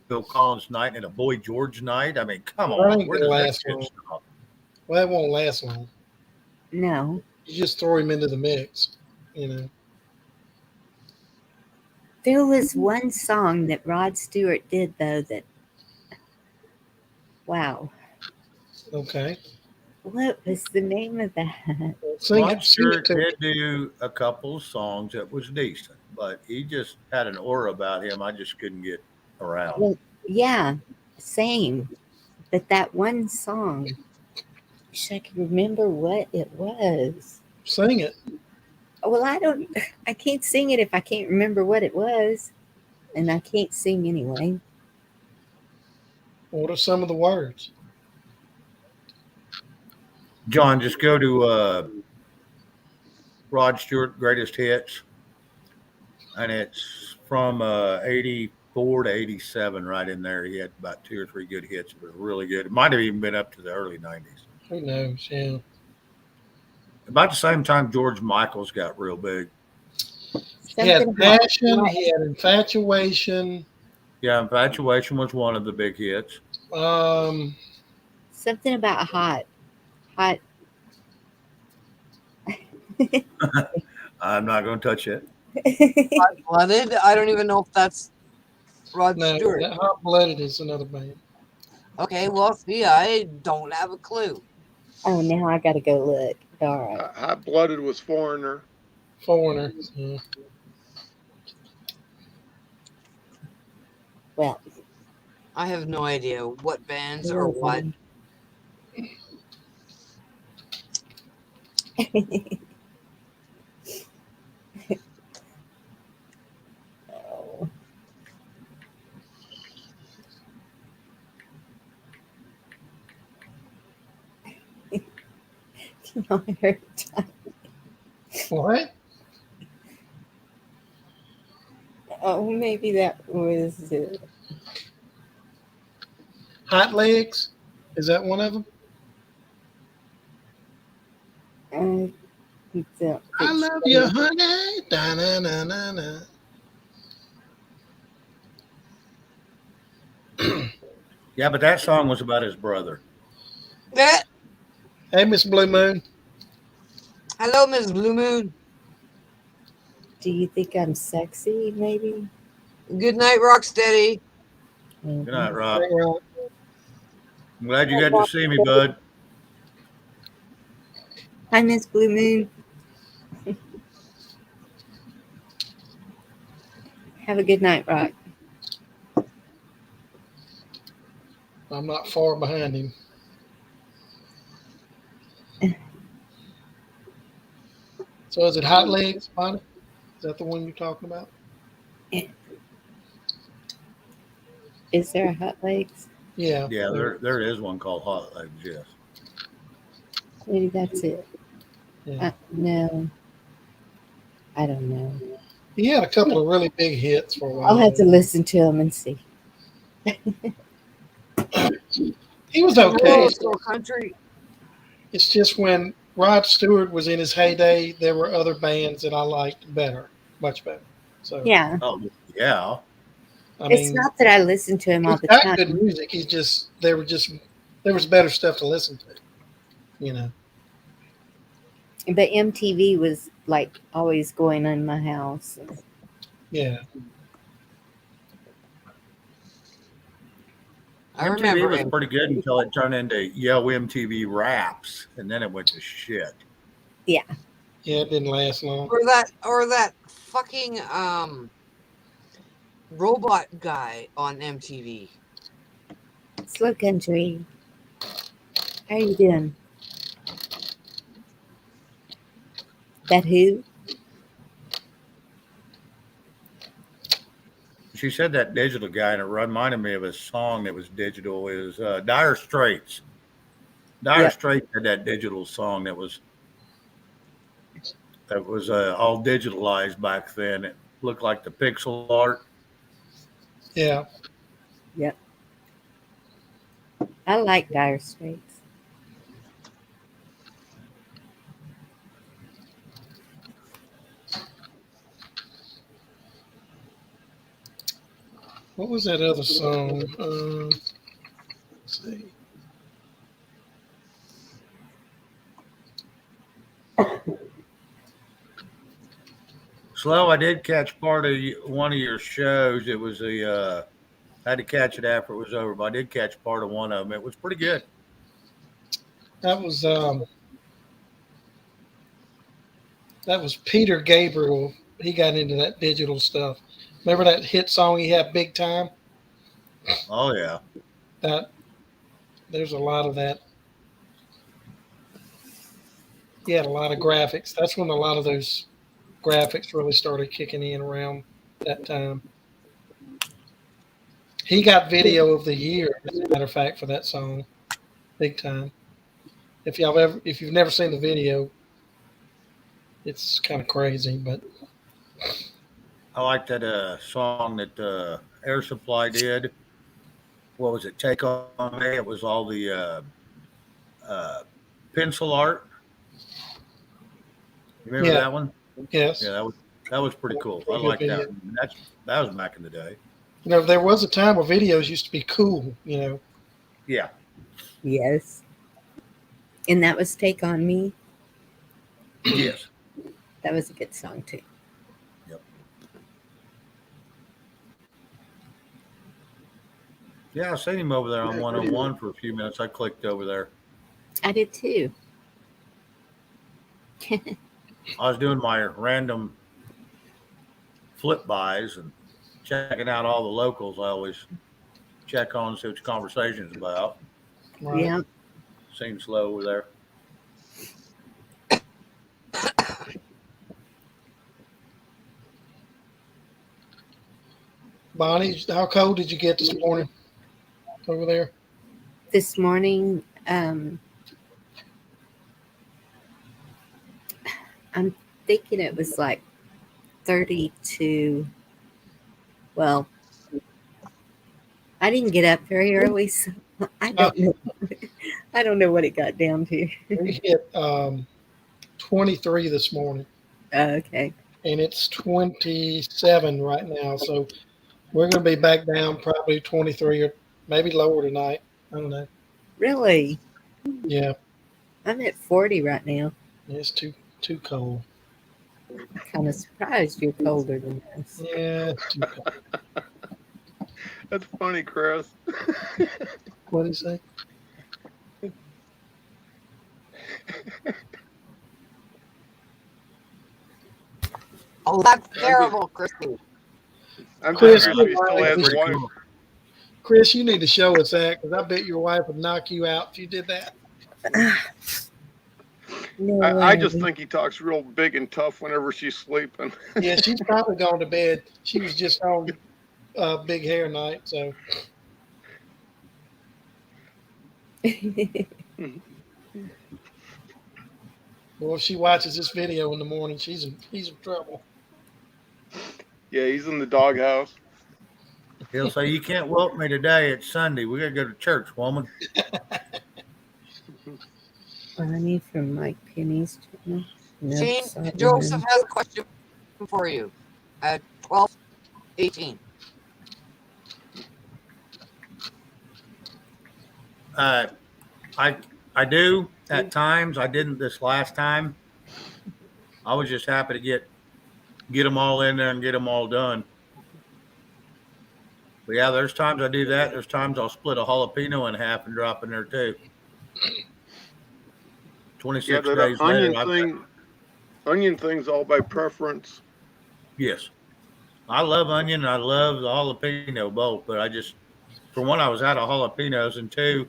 Bill Collins night and a Boy George night? I mean, come Well, that on, ain't where gonna does that last shit long. stop?" Well, that won't last long. No. You just throw him into the mix, you know. There was one song that Rod Stewart did, though, that, wow. Okay. What was the name of that? Sing Rod it, sing it Stewart to did do a couple of songs that was decent, but he just had an aura about him. I just couldn't get around. Well, yeah, same. But that one song, wish I could remember what it was. sing it. Well, I can't sing it if I can't remember what it was. And I can't sing anyway. What are some of the words? John, just go to Rod Stewart Greatest Hits, and it's from 84 to 87 right in there. He had about 2 or 3 good hits. It was really good. It might have even been up to the early 90s. Who knows? Yeah. About the same time George Michael's got real big. He had Something about passion. hot, He had infatuation. Yeah, Infatuation was one of the big hits. something about hot. I'm not going to touch it. Blooded. I don't even know if that's Rod No, Stewart. that Hot Blooded is another band. Okay, well, see, I don't have a clue. Oh, now I got to go look. All right. Hot Blooded was Foreigner. Foreigner. Yeah. Well, I have no idea what bands or what. Oh. No, I heard What? oh, maybe that was it. Hot Legs? Is that one of them? I love you, honey. Da-na-na-na-na. Yeah, but that song was about his brother. Eh, Hey, Miss Blue Moon. hello, Miss Blue Moon. Do you think I'm sexy? Maybe. Good night, Rocksteady. Mhm. Good night, Rob. Hey, Rob. I'm glad you got to see me, bud. Hi, Miss Blue Moon. Have a good night, Rock. I'm not far behind him. So is it Hot Legs, Bonnie? Is that the one you're talking about? Is there a hot legs? Yeah. Yeah, there is one called Hot Legs, yes. Maybe that's it. Yeah. No, I don't know. He had a couple of really big hits for a while. I'll have to listen to them and see. He was Hello, okay. Soul Country. It's just when Rod Stewart was in his heyday, there were other bands that I liked better, much better. So Yeah, Oh, yeah. I it's mean, not that I listen to him all he's the got time. good music. He's just there was better stuff to listen to. You know. But MTV was like always going in my house. Yeah. I MTV remember was him. pretty good until it turned into Yo MTV Raps, and then it went to shit. Yeah, it didn't last long. Or that fucking robot guy on MTV. Slow country. How you doing? That who? She said that digital guy, and it reminded me of a song that was digital. It was Dire Straits. Dire Yep. Straits had that digital song that was all digitalized back then. It looked like the pixel art. Yeah. Yep. I like Dire Straits. What was that other song? Let's see. Slow, I did catch part of one of your shows. It was I had to catch it after it was over, but I did catch part of one of them. It was pretty good. That was Peter Gabriel. He got into that digital stuff. Remember that hit song he had, Big Time? Oh yeah. That there's a lot of that. He had a lot of graphics. That's when a lot of those graphics really started kicking in around that time. He got video of the year, as a matter of fact, for that song, Big Time. If you've never seen the video, it's kind of crazy, but I like that song that Air Supply did. What was it? Take on Me. It was all the pencil art. You remember yeah, that one? yes. Yeah, that was pretty cool. I Pretty good like video. that. That was back in the day. There was a time where videos used to be cool, Yeah. Yes. And that was Take on Me. Yes. That was a good song too. Yep. Yeah, I seen him over there on 101 for a few minutes. I clicked over there. I did too. I was doing my random flip buys and checking out all the locals. I always check on, see what the conversation's about. Right? Yeah. Seems slow over there. Bonnie, how cold did you get this morning over there? This morning, I'm thinking it was like 32. Well, I didn't get up very early, so I don't know. I don't know what it got down to. We hit 23 this morning, Okay. and it's 27 right now. So we're going to be back down probably 23 or maybe lower tonight. I don't know. Really? Yeah, I'm at 40 right now. it's too cold. I'm kind of surprised you're colder than this. Yeah, it's too cold. That's funny, Chris. What did he say? Oh, that's terrible, Christy. I'm Chris, just he still has a Pretty wife. cool. Chris, you need to show us that because I bet your wife would knock you out if you did that. No I way. just think he talks real big and tough whenever she's sleeping. Yeah, she's probably gone to bed. She was just on big hair night, so well, if she watches this video in the morning, he's in trouble. Yeah, he's in the doghouse. He'll say, "You can't whoop me today. It's Sunday. We got to go to church, woman." Bonnie from Mike Penny's channel. No, Shane, sorry. Joseph has a question for you at 12:18. I do at times. I didn't this last time. I was just happy to get them all in there and get them all done. But yeah, there's times I do that. There's times I'll split a jalapeno in half and drop in there too. 26 Yeah, that days later. onion thing's all by preference. Yes. I love onion and I love the jalapeno both, but I just, for one, I was out of jalapenos, and two,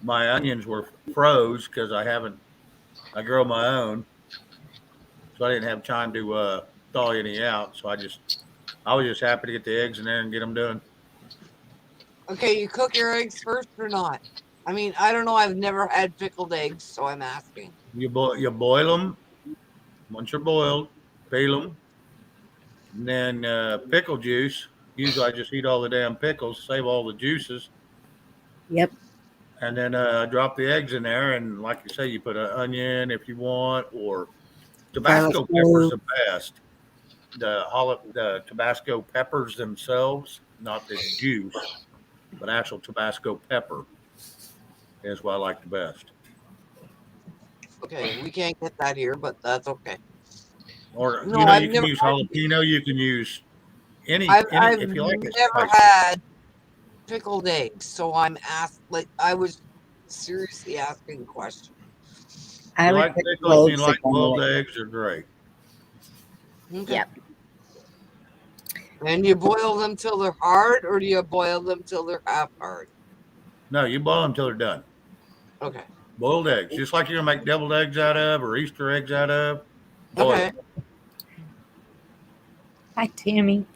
my onions were froze because I grow my own. So I didn't have time to thaw any out. So I was just happy to get the eggs in there and get them done. Okay, you cook your eggs first or not? I mean, I don't know. I've never had pickled eggs, so I'm asking. You boil them. Once they're boiled, peel them. And then pickle juice. Usually I just eat all the damn pickles, save all the juices. Yep. And then drop the eggs in there. And like you say, you put an onion if you want, or Tabasco peppers the best. The Tabasco peppers themselves not the juice, but actual Tabasco pepper is what I like the best. Okay, we can't get that here, but that's okay. Or No, you know, I've you can never use had. jalapeno. You can use any I've if you like it never spicy. had pickled eggs, so I'm asked. Like I was seriously asking a question. If I you would like put pickles and you cloves like on boiled it. eggs, they're great. Okay. Yep. And you boil them till they're hard, or do you boil them till they're half hard? No, you boil them until they're done. Okay. Boiled eggs, just like you're gonna make deviled eggs out of or Easter eggs out of. Boil Okay. them. Hi, Tammy.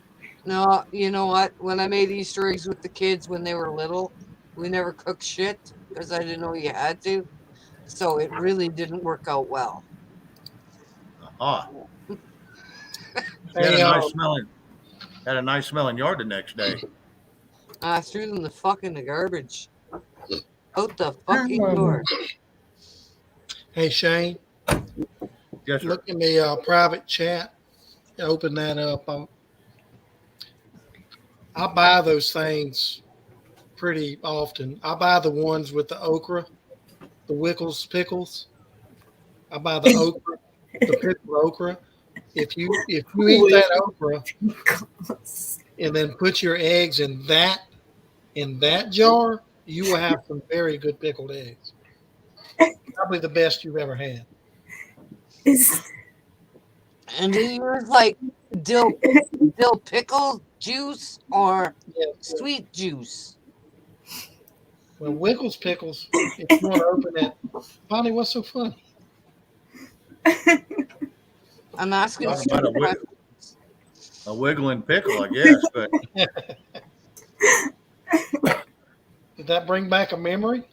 No, you know what? When I made Easter eggs with the kids when they were little, we never cooked shit because I didn't know you had to. So it really didn't work out well. Aha. You Hey, had a nice smelling yard the next day. I threw them the fuck in the garbage. Out the fucking door. hey, Shane, Yes, sir. look in the private chat. Open that up. I buy those things pretty often. I buy the ones with the okra, the Wickles pickles. I buy the okra, the pickled okra. If you eat that okra and then put your eggs in that jar, you will have some very good pickled eggs. Probably the best you've ever had. And do you use like dill pickle juice or Yeah. sweet juice? Well, Wickles pickles. If you want to open that, Bonnie, what's so funny? I'm asking Talking stupid about questions. a wiggling pickle, I guess, but Did that bring back a memory?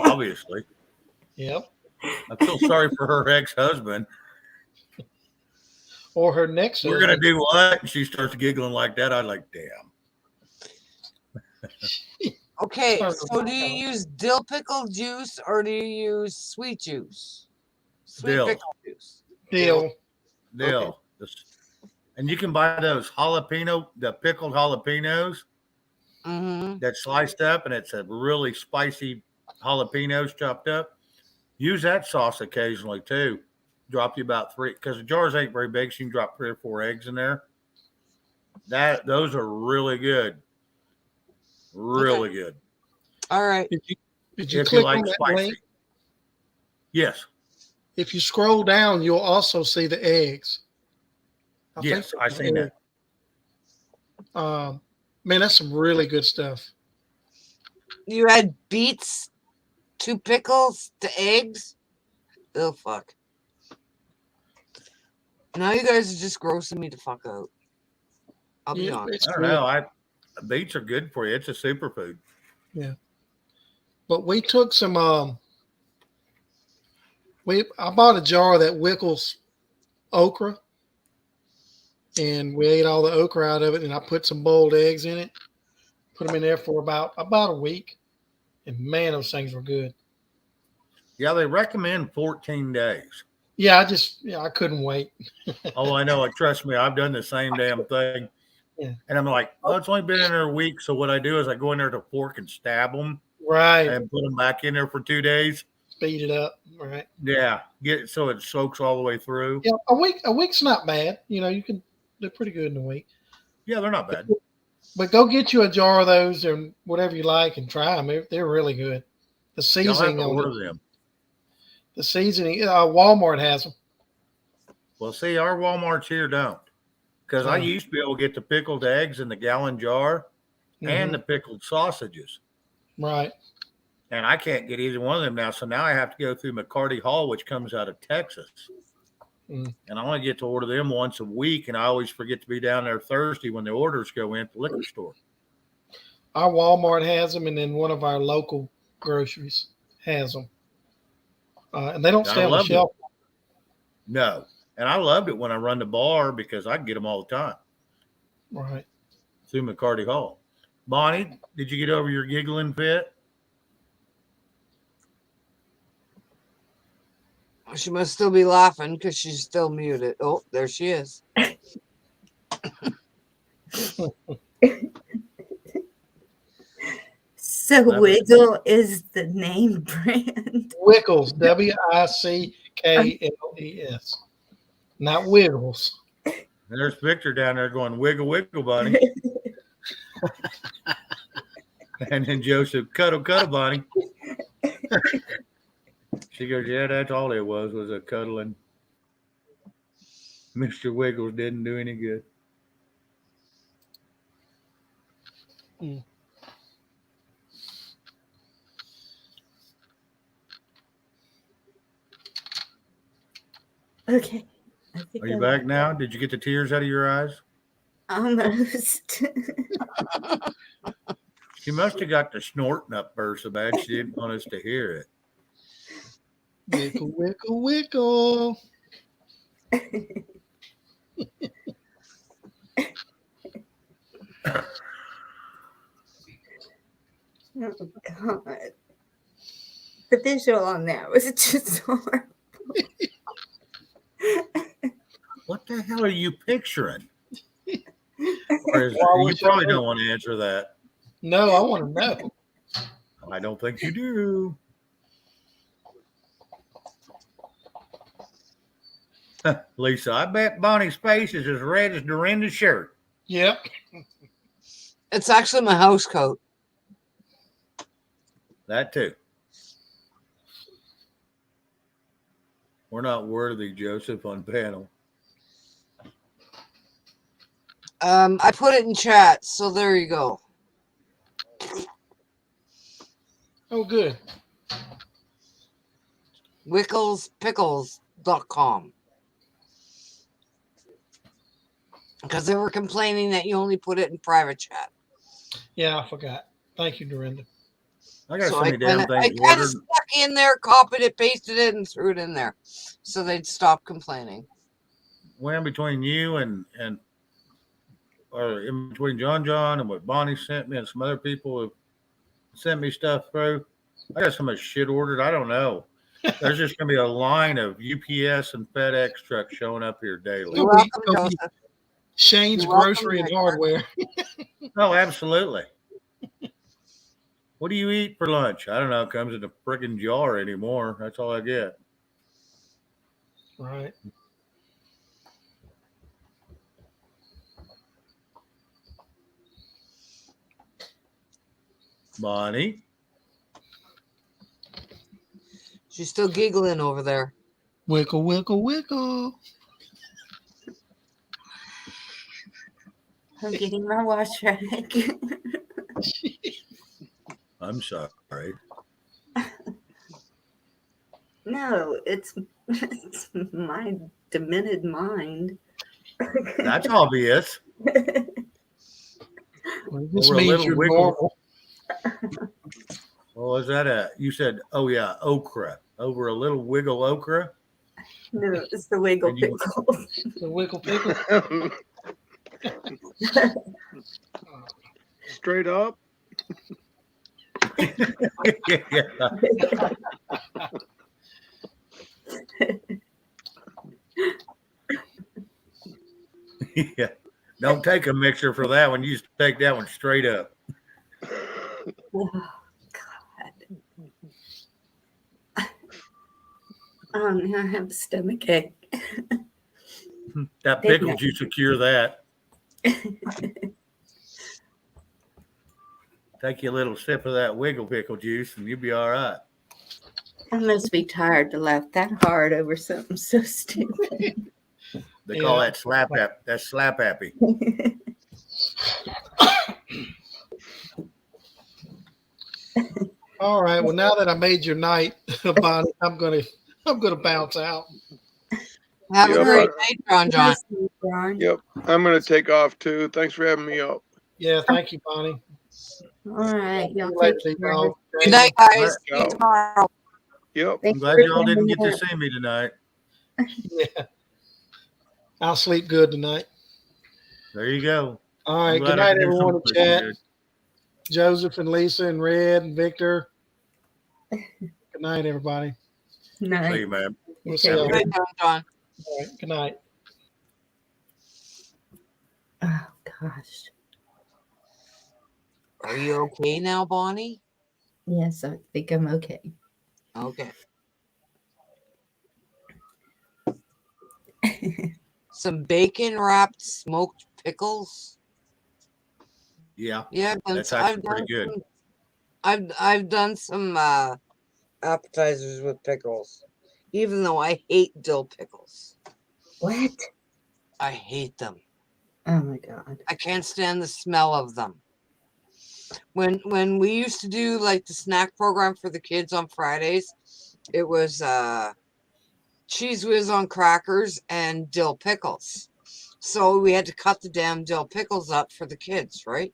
obviously. Yep. I feel sorry for her ex-husband. Or her next We're gonna husband. do what? And she starts giggling like that. I like, damn. Okay, Sorry, so do you use dill pickle juice or do you use sweet juice? Sweet Dill. pickle juice. Deal. Dill. And you can buy those the pickled jalapenos Mm-hmm. that's sliced up, and it's a really spicy jalapenos chopped up. Use that sauce occasionally too. Drop you about 3 because the jars ain't very big, so you can drop 3 or 4 eggs in there. Those are really good. Really good. All right. Did you If you click like on that spicy. link? Yes. If you scroll down, you'll also see the eggs. Yes, I there's seen that. Man, that's some really good stuff. You add beets to pickles to eggs? Oh, fuck. Now you guys are just grossing me the fuck out. I'll be honest. It's I don't good. know. Beets are good for you. It's a superfood. Yeah. But we took some I bought a jar of that Wickles okra and we ate all the okra out of it and I put some boiled eggs in it. Put them in there for about a week. And man, those things were good. Yeah, they recommend 14 days. Yeah, I couldn't wait. Oh, I know. Trust me, I've done the same damn thing. Yeah. And I'm like, well, it's only been in there a week. So what I do is I go in there to fork and stab them Right. and put them back in there for 2 days. Speed it up. Right. Yeah, get it so it soaks all the way through. Yeah, a week's not bad. They're pretty good in a week. Yeah, they're not bad. But go get you a jar of those and whatever you like and try them. They're really good. The You'll have seasoning to on order them. them. The seasoning. Walmart has them. Well, see, our Walmarts here don't. Because I used to be able to get the pickled eggs in the gallon jar and the pickled sausages. Right. And I can't get either one of them now. So now I have to go through McCarty Hall, which comes out of Texas. Mm. And I only get to order them once a week. And I always forget to be down there Thursday when the orders go in at the liquor store. Our Walmart has them, and then one of our local groceries has them. And they don't stay on the shelf. No. And I loved it when I run the bar because I can get them all the time. Right. Through McCarty Hall. Bonnie, did you get over your giggling fit? She must still be laughing because she's still muted. Oh, there she is. So Wiggle is the name brand. Wickles, Wickles, not Wiggles. There's Victor down there going, wiggle, wiggle, bunny. And then Joseph, cuddle, cuddle, bunny. She goes, yeah, that's all it was a cuddling. Mr. Wiggles didn't do any good. Okay. I think Are you I'm back now? Did you get the tears out of your eyes? almost. She must have got the snorting up there so bad she didn't want us to hear it. Wickle, wickle, wickle. Oh God. The visual on that was just horrible. What the hell are you picturing? Or is, Well, you probably don't want to answer that. No, I want to know. I don't think you do. Lisa, I bet Bonnie's face is as red as Dorinda's shirt. Yep. It's actually my house coat. That too. We're not worthy, Joseph, on panel. I put it in chat, so there you go. Oh, good. WicklesPickles.com. Because they were complaining that you only put it in private chat. Yeah, I forgot. Thank you, Dorinda. I got So so many damn things I kind ordered. of stuck in there, copied it, pasted it, and threw it in there. So they'd stop complaining. When between you and or in between John and what Bonnie sent me and some other people have sent me stuff through, I got so much shit ordered. I don't know. There's just gonna be a line of UPS and FedEx trucks showing up here daily. You're welcome, Joseph. Shane's You're welcome, Grocery and Victor. Hardware. Oh, absolutely. What do you eat for lunch? I don't know. It comes in a friggin' jar anymore. That's all I get. Right. Bonnie, She's still giggling over there. Wickle, wickle, wickle. I'm getting my wash rag. I'm sorry. No, it's my demented mind. That's obvious. Well, this Over a means little you're wiggle. normal. Well, is that you said, oh yeah, okra. Over a little wiggle okra? No, it's the wiggle And you- pickle. The wickle pickle. Straight up. Yeah. Don't take a mixer for that one. You just take that one straight up. Oh, God. Oh, now I have a stomach ache. That pickle juice will cure that. Take you a little sip of that wiggle pickle juice and you'll be all right. I must be tired to laugh that hard over something so stupid. They call that slap app. That's slap happy. All right. Well, now that I made your night, Bonnie, I'm gonna bounce out. Have a Yep, great night, John. John. Yep. I'm going to take off too. Thanks for having me up. Yeah. Thank you, Bonnie. All right. Y'all Later, take care. y'all. Good night, guys. See you Ciao. tomorrow. Yep. I'm Thanks glad for y'all didn't coming get to in. see me tonight. Yeah. I'll sleep good tonight. There you go. All I'm right. glad Good I night, could do everyone in something chat. good. Joseph and Lisa and Red and Victor. Good night, everybody. See Night. you, man. We'll see Good y'all. night, John. All right. Good night. Oh gosh. Are you okay now, Bonnie? Yes, I think I'm okay. Okay. Some bacon wrapped smoked pickles. Yeah, Yeah, that's actually pretty good. I've done some appetizers with pickles, even though I hate dill pickles. What? I hate them. Oh my god. I can't stand the smell of them. When we used to do like the snack program for the kids on Fridays, it was cheese whiz on crackers and dill pickles. So we had to cut the damn dill pickles up for the kids, right?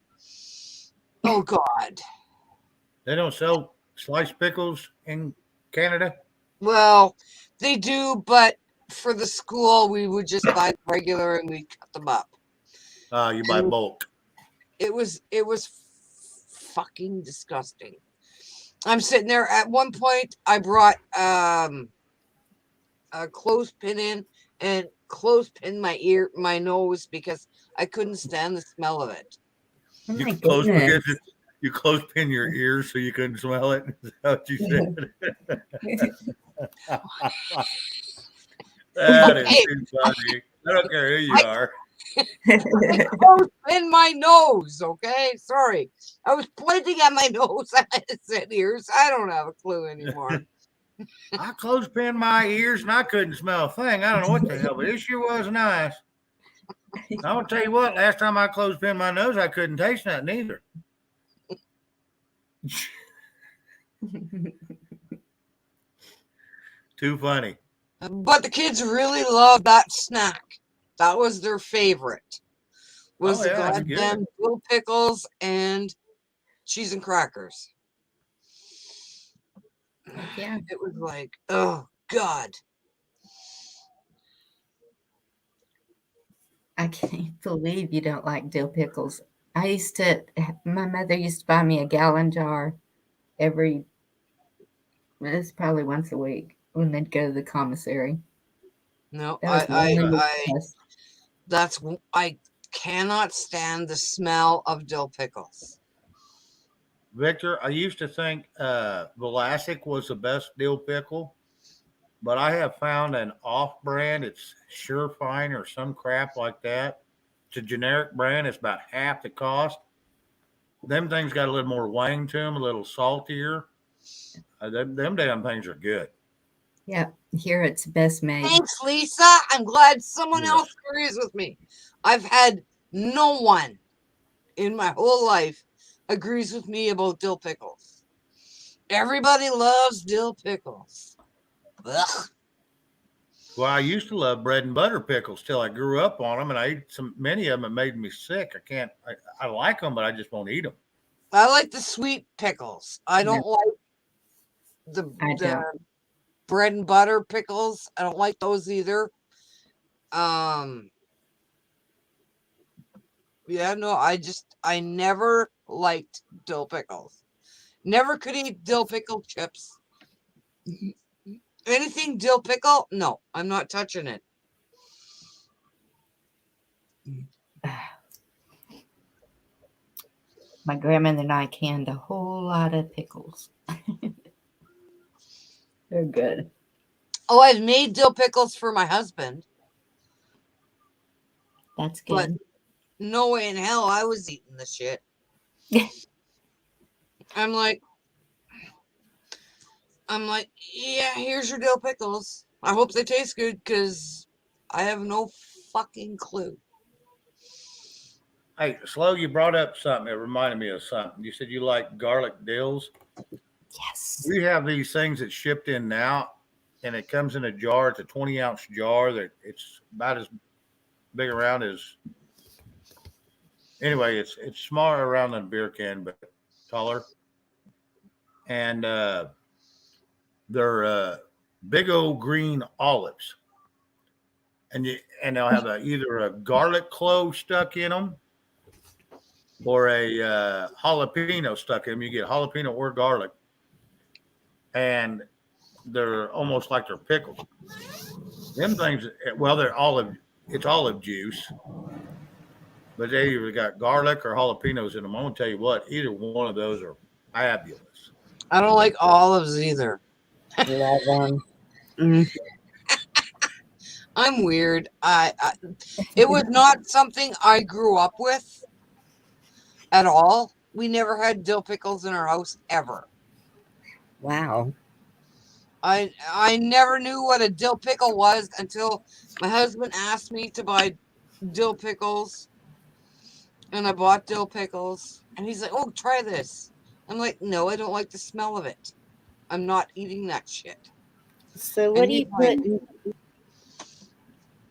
Oh God. They don't sell sliced pickles in Canada. Well, they do, but for the school we would just buy the regular and we'd cut them up. You buy And bulk. it was fucking disgusting. I'm sitting there. At one point, I brought a clothespin in and clothespin my nose because I couldn't stand the smell of it. Oh You my close goodness. you close-pin your ears so you couldn't smell it. Is that what you said? That is Okay, too funny. I don't care who you I are. clothespin my nose. Okay, sorry. I was pointing at my nose. I said ears. I don't have a clue anymore. I close-pinned my ears and I couldn't smell a thing. I don't know what the hell, but it sure was nice. I'm gonna tell you what. Last time I close-pinned my nose, I couldn't taste nothing either. Too funny. But the kids really loved that snack. That was their favorite. Was Oh the yeah, it's good. goddamn dill pickles and cheese and crackers. Yeah. It was like, oh God. I can't believe you don't like dill pickles. My mother used to buy me a gallon jar it's probably once a week when they'd go to the commissary. No, That was the only request. I cannot stand the smell of dill pickles. Victor, I used to think Vlasic was the best dill pickle, but I have found an off-brand. It's Surefine or some crap like that. It's a generic brand. It's about half the cost. Them things got a little more wang to them, a little saltier. Them damn things are good. Yep. Here it's best made. Thanks, Lisa. I'm glad someone Yes. else agrees with me. I've had no one in my whole life agrees with me about dill pickles. Everybody loves dill pickles. Ugh. Well, I used to love bread and butter pickles till I grew up on them, and I ate many of them. It made me sick. I like them, but I just won't eat them. I like the sweet pickles. I don't like the I don't. bread and butter pickles. I don't like those either. Yeah, no, I never liked dill pickles. Never could eat dill pickle chips. Anything dill pickle? No, I'm not touching it. My grandmother and I canned a whole lot of pickles. They're good. Oh, I've made dill pickles for my husband, That's but good. no way in hell I was eating the shit. I'm like, yeah, here's your dill pickles. I hope they taste good because I have no fucking clue. Hey, Slow, you brought up something. It reminded me of something. You said you like garlic dills. Yes. We have these things that shipped in now, and it comes in a jar. It's a 20-ounce jar that it's about as big around as. Anyway, it's smaller around than a beer can, but taller. And they're big old green olives, and they'll have either a garlic clove stuck in them or a jalapeno stuck in them. You get jalapeno or garlic, and they're almost like they're pickled. Them things, well, they're olive. It's olive juice, but they either got garlic or jalapenos in them. I'm gonna tell you what, either one of those are fabulous. I don't like olives either. Love them. Mm. I'm weird. It was not something I grew up with at all. We never had dill pickles in our house ever. Wow. I never knew what a dill pickle was until my husband asked me to buy dill pickles, and I bought dill pickles, and he's like, "Oh, try this." I'm like, "No, I don't like the smell of it. I'm not eating that shit." So And he's like,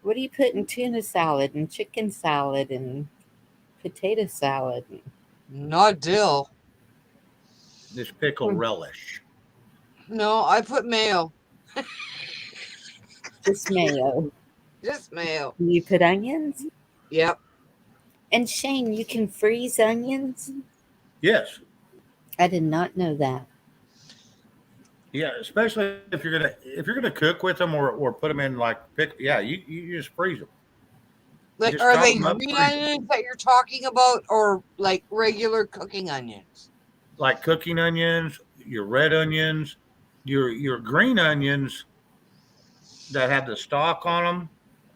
what do you put in tuna salad and chicken salad and potato salad? "Not dill. This pickle relish. No, I put mayo. Just mayo. Just mayo." You put onions? Yep. And Shane, you can freeze onions? Yes. I did not know that. Yeah, especially if you're gonna cook with them or put them in like you just freeze them. Like, Just are chop they 'em up, green freeze 'em. onions that you're talking about, or like regular cooking onions? Like cooking onions, your red onions, your green onions that have the stalk on them.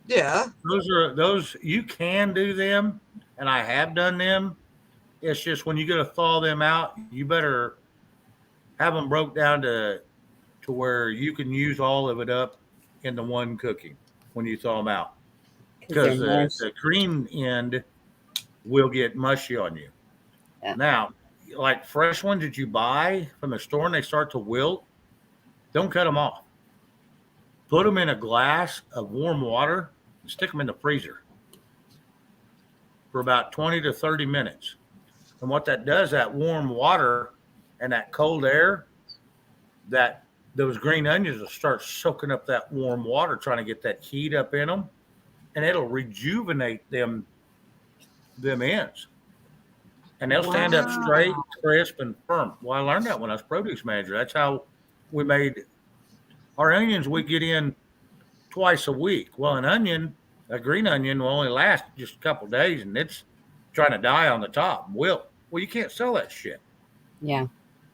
Yeah. Those you can do them, and I have done them. It's just when you go to thaw them out, you better have them broke down to where you can use all of it up in the one cooking when you thaw them out, Because they're because nice. the green end will get mushy on you. Yeah. Now, like fresh ones that you buy from the store and they start to wilt, don't cut them off. Put them in a glass of warm water and stick them in the freezer for about 20 to 30 minutes. And what that does, that warm water and that cold air, that those green onions will start soaking up that warm water, trying to get that heat up in them, and it'll rejuvenate them ends. And they'll stand up straight, Wow. crisp, and firm. Well, I learned that when I was produce manager. That's how we made our onions. We get in twice a week. Well, a green onion, will only last just a couple days, and it's trying to die on the top. Well, you can't sell that shit. Yeah.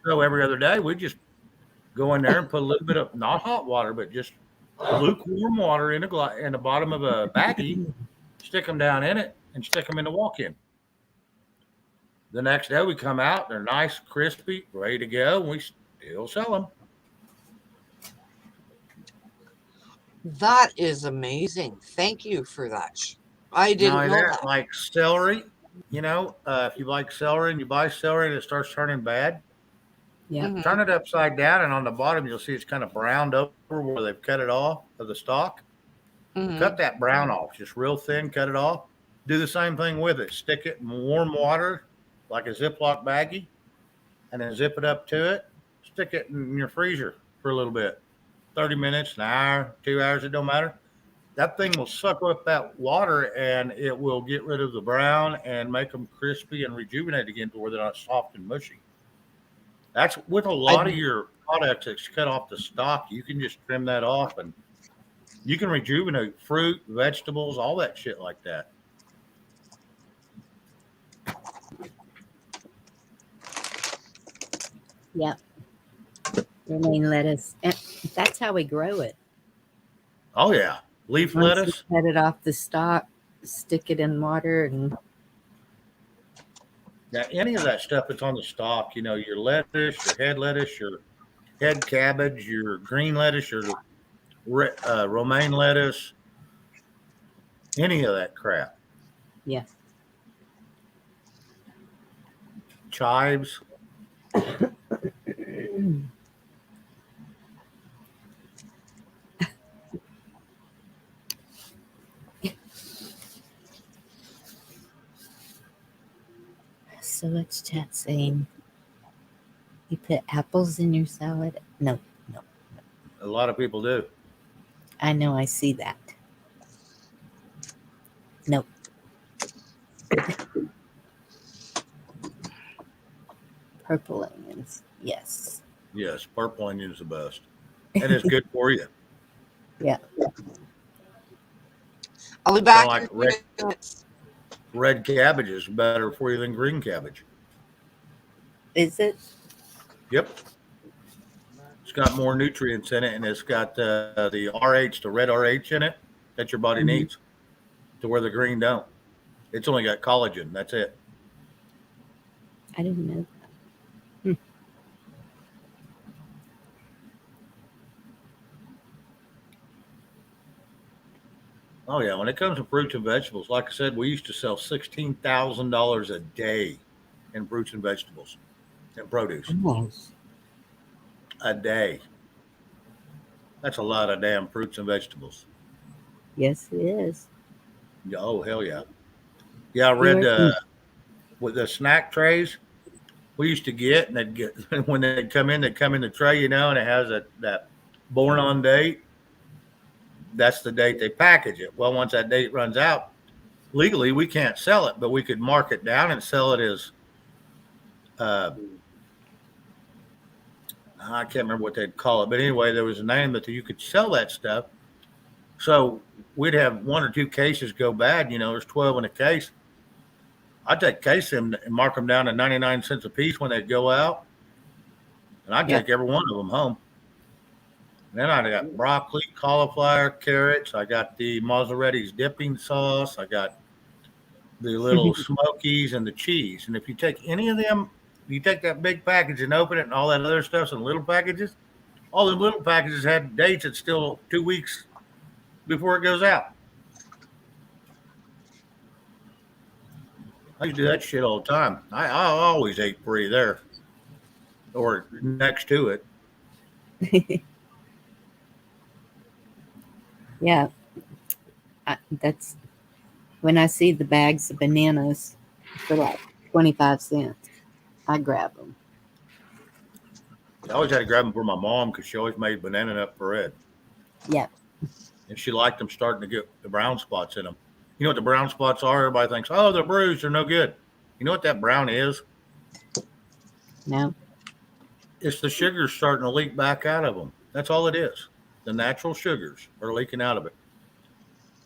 So every other day, we just go in there and put a little bit of not hot water, but just lukewarm water in in the bottom of a baggie, stick them down in it, and stick them in the walk-in. The next day we come out, they're nice, crispy, ready to go, and we still sell them. That is amazing. Thank you for that. I Not didn't only know that, that. like celery, if you like celery and you buy celery and it starts turning bad, Yeah. Mhm. turn it upside down, and on the bottom you'll see it's kind of browned over where they've cut it off of the stalk. Mhm. Cut that brown off, just real thin, cut it off. Do the same thing with it. Stick it in warm water, like a Ziploc baggie, and then zip it up to it. Stick it in your freezer for a little bit. 30 minutes, an hour, 2 hours, it don't matter. That thing will suck up that water and it will get rid of the brown and make them crispy and rejuvenate again to where they're not soft and mushy. That's with a lot of your products that's cut off the stalk. You can just trim that off and you can rejuvenate fruit, vegetables, all that shit like that. Yeah. Romaine lettuce. And that's how we grow it. Oh, yeah. Leaf Once lettuce. you cut it off the stalk, stick it in water, and Now, any of that stuff that's on the stalk, your lettuce, your head lettuce, your head cabbage, your green lettuce, your romaine lettuce, any of that crap. yeah. Chives. So what's chat saying? You put apples in your salad? No. A lot of people do. I know, I see that. Nope. Purple onions. Yes. Yes, purple onion is the best. And it's good for you. Yeah. I'll be back like in a few red- minutes. red cabbage is better for you than green cabbage. Is it? Yep. It's got more nutrients in it, and it's got the RH, the red RH in it that your body Mhm. needs, to where the green don't. It's only got collagen. That's it. I didn't know. Oh yeah, when it comes to fruits and vegetables, like I said, we used to sell $16,000 a day in fruits and vegetables and produce Gosh. a day. That's a lot of damn fruits and vegetables. Yes, it is. Yeah, oh hell yeah. Yeah, I You read were. with the snack trays we used to get, and they'd get when they'd come in the tray, and it has that born on date. That's the date they package it. Well, once that date runs out, legally we can't sell it, but we could mark it down and sell it as uh, I can't remember what they'd call it, but anyway, there was a name that you could sell that stuff. So we'd have one or two cases go bad. There's 12 in a case. I'd take case them and mark them down to 99 cents a piece when they go out, and I'd Yeah. take every one of them home. And then I got broccoli, cauliflower, carrots. I got the Mazzaretti's dipping sauce. I got the little smokies and the cheese. And if you take any of them, you take that big package and open it, and all that other stuff's in little packages. All the little packages had dates that's still 2 weeks before it goes out. I used to do that shit all the time. I always ate free there or next to it. Yeah. That's when I see the bags of bananas for like 25 cents, I grab them. I always had to grab them for my mom because she always made banana nut bread. Yeah. And she liked them starting to get the brown spots in them. You know what the brown spots are? Everybody thinks, oh, they're bruised. They're no good. You know what that brown is? No. It's the sugars starting to leak back out of them. That's all it is. The natural sugars are leaking out of it.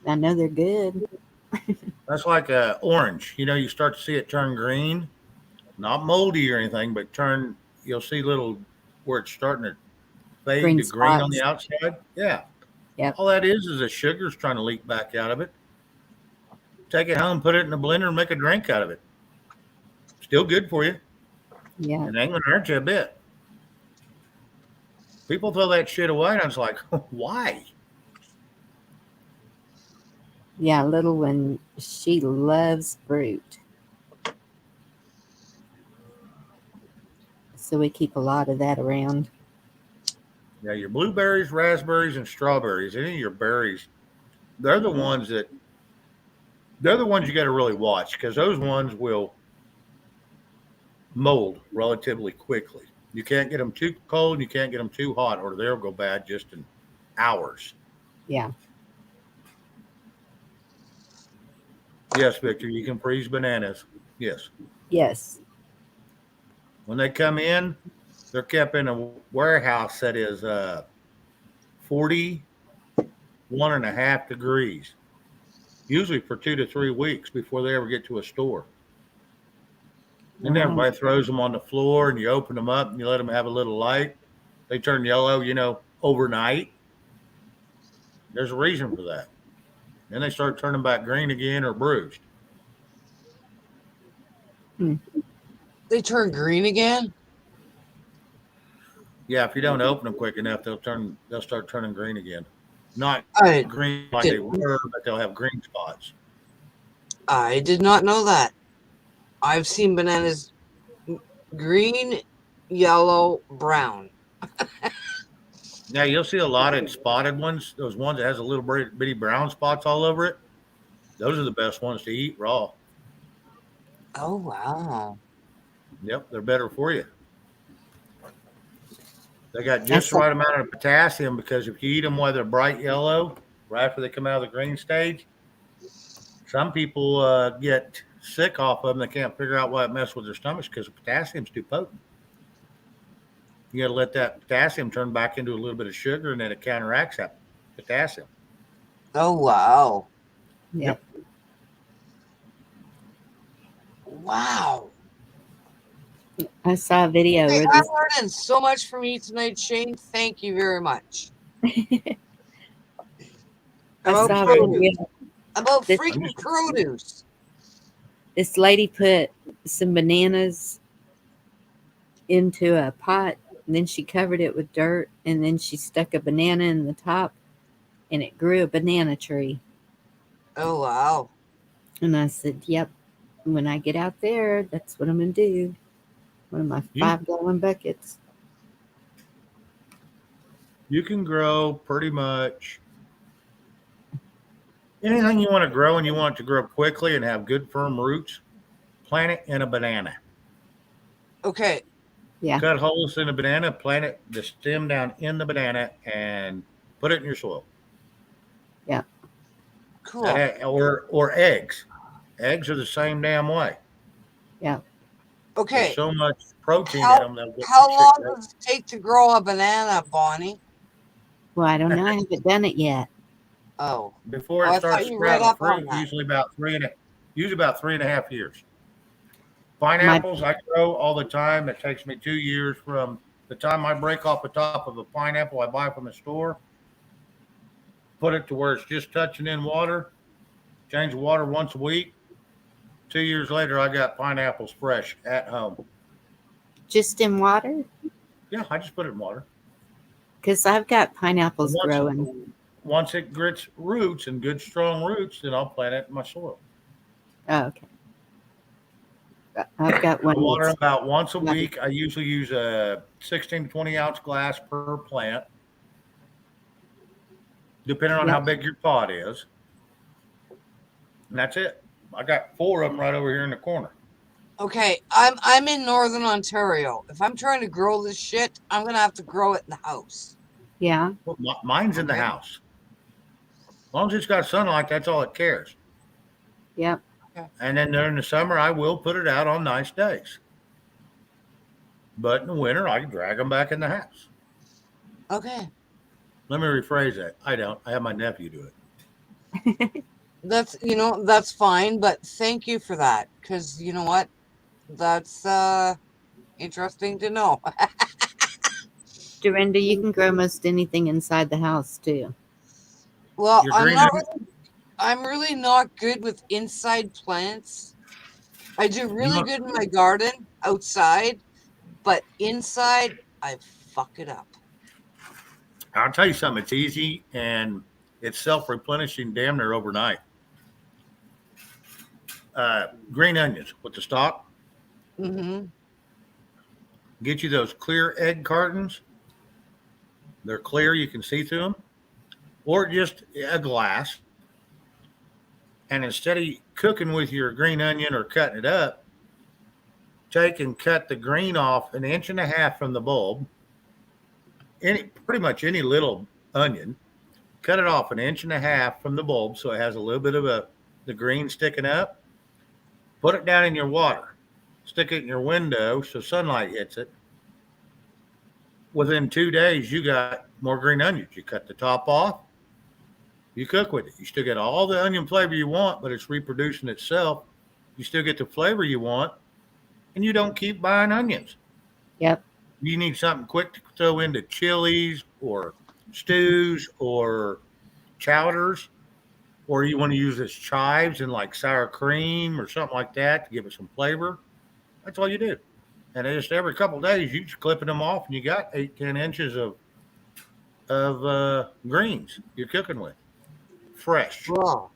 I know they're good. That's like a orange. You start to see it turn green, not moldy or anything, but you'll see little where it's starting to fade Green to green on spots. the outside. Yeah. Yep. All that is the sugar's trying to leak back out of it. Take it home, put it in the blender, and make a drink out of it. Still good for you. Yeah. And ain't going to hurt you a bit. People throw that shit away, and I was like, why? Yeah, little one, she loves fruit. So we keep a lot of that around. Yeah, your blueberries, raspberries, and strawberries, any of your berries, they're the ones you got to really watch because those ones will mold relatively quickly. You can't get them too cold and you can't get them too hot or they'll go bad just in hours. Yeah. Yes, Victor, you can freeze bananas. Yes. Yes. When they come in, they're kept in a warehouse that is 41.5 degrees, usually for 2 to 3 weeks before they ever get to a store. Then Wow. everybody throws them on the floor and you open them up and you let them have a little light. They turn yellow, overnight. There's a reason for that. Then they start turning back green again or bruised. They turn green again? Yeah, if you don't open them quick enough, they'll start turning green again. Not I green like they were, but they'll have green spots. I did not know that. I've seen bananas green, yellow, brown. Now you'll see a lot of spotted ones. Those ones that has a little bitty brown spots all over it. Those are the best ones to eat raw. Oh, wow. Yep, they're better for you. They got just the right amount of potassium because if you eat them while they're bright yellow, right after they come out of the green stage, some people get sick off of them. They can't figure out why it messes with their stomachs because the potassium's too potent. You got to let that potassium turn back into a little bit of sugar, and then it counteracts that potassium. Oh, wow. Yep. Wow. I saw a video Hey, where I'm this. learning so much from you tonight, Shane. Thank you very much. I About saw a produce. video. About This freaking produce. this lady put some bananas into a pot, and then she covered it with dirt, and then she stuck a banana in the top, and it grew a banana tree. Oh, wow. And I said, "Yep, when I get out there, that's what I'm gonna do. One of my You- 5-gallon buckets." You can grow pretty much anything you want to grow, and you want it to grow quickly and have good firm roots. Plant it in a banana. Okay. Yeah, Cut holes in the banana, plant it the stem down in the banana, and put it in your soil. Cool. Or eggs. Eggs are the same damn way. yeah. Okay. There's so much protein in How, them. They'll get how shit long great. does it take to grow a banana, Bonnie? Well, I don't know. I haven't done it yet. Oh. Before Oh, it I thought starts you read sprouting up on fruit, that. usually about 3.5 years. Pineapples I grow all the time. It takes me 2 years from the time I break off the top of a pineapple I buy from the store, put it to where it's just touching in water, change the water once a week. 2 years later, I got pineapples fresh at home. Just in water? Yeah, I just put it in water. Because I've got pineapples Once- growing. Once it gets roots and good strong roots, then I'll plant it in my soil. Oh, okay. I've got one. I water That's, about once a Yeah. week. I usually use a 16 to 20 ounce glass per plant, depending on Yeah. how big your pot is. And that's it. I got 4 of them right over here in the corner. Okay, I'm in Northern Ontario. If I'm trying to grow this shit, I'm gonna have to grow it in the house. yeah. Well, mine's in the Okay. house. As long as it's got sunlight, that's all it cares. Yep. And then during the summer, I will put it out on nice days. But in the winter, I can drag them back in the house. Okay. Let me rephrase that. I don't. I have my nephew do it. That's fine, but thank you for that. Because you know what? That's interesting to know. Dorinda, you can grow most anything inside the house too. Well, Your green I'm really not good with inside plants. I do really want- good in my garden outside, but inside I fuck it up. I'll tell you something. It's easy and it's self-replenishing damn near overnight. Green onions with the stalk. Mm-hmm. Get you those clear egg cartons. They're clear. You can see through them. Or just a glass. And instead of cooking with your green onion or cutting it up, take and cut the green off 1.5 inches from the bulb. Pretty much any little onion, cut it off 1.5 inches from the bulb so it has a little bit of the green sticking up. Put it down in your water. Stick it in your window so sunlight hits it. Within 2 days, you got more green onions. You cut the top off. You cook with it. You still get all the onion flavor you want, but it's reproducing itself. You still get the flavor you want, and you don't keep buying onions. Yep. You need something quick to throw into chilies or stews or chowders, or you want to use as chives in like sour cream or something like that to give it some flavor. That's all you do. And just every couple of days, you just clipping them off, and you got 8-10 inches of greens you're cooking with, fresh. Wow.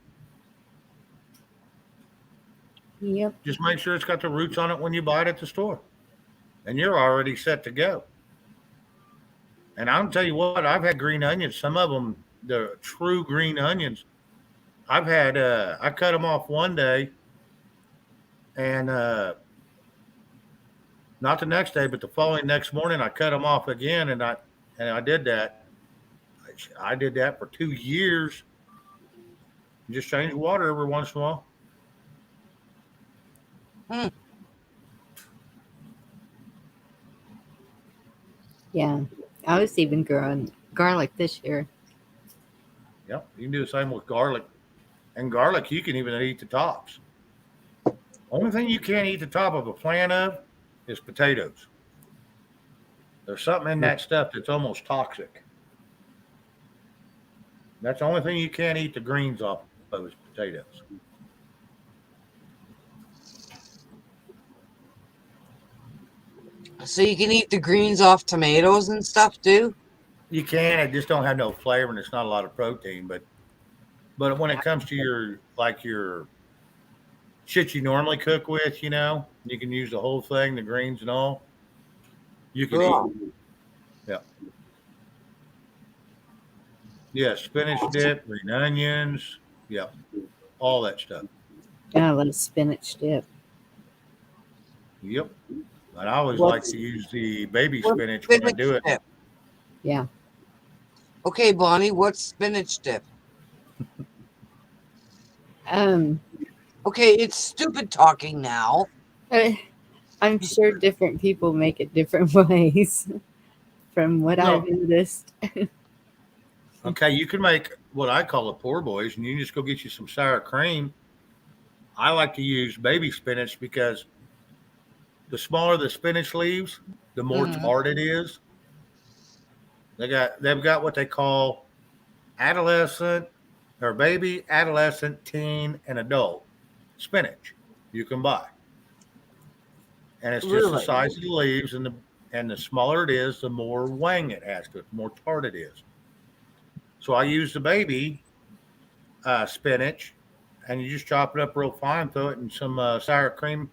Yep. Just make sure it's got the roots on it when you buy it at the store, and you're already set to go. And I'll tell you what, I've had green onions. Some of them, the true green onions, I've had. I cut them off one day, and not the next day, but the following next morning, I cut them off again, and I did that. I did that for 2 years. Just change water every once in a while. Yeah. I was even growing garlic this year. Yep, you can do the same with garlic. And garlic, you can even eat the tops. Only thing you can't eat the top of a plant of is potatoes. There's something in that stuff that's almost toxic. That's the only thing you can't eat the greens off of is potatoes. So you can eat the greens off tomatoes and stuff too? You can, it just don't have no flavor and it's not a lot of protein. But when it comes to your shit you normally cook with, you can use the whole thing, the greens and all. You can eat. Ugh. Yeah. Yeah, spinach dip, green onions. Yeah. All that stuff. I love spinach dip. Yep. And I always like What's to use the baby What's spinach when I spinach do it. dip? yeah? Okay, Bonnie, what's spinach dip? Um, Okay, it's stupid talking now. I'm sure different people make it different ways. From what No. I've noticed, Okay, you can make what I call a poor boys, and you can just go get you some sour cream. I like to use baby spinach because the smaller the spinach leaves, the more Mhm. tart it is. They've got what they call adolescent or baby, adolescent, teen, and adult spinach you can buy. And it's just the Really? size of the leaves and the smaller it is, the more wang it has to it, the more tart it is. So I use the baby spinach, and you just chop it up real fine, throw it in some sour cream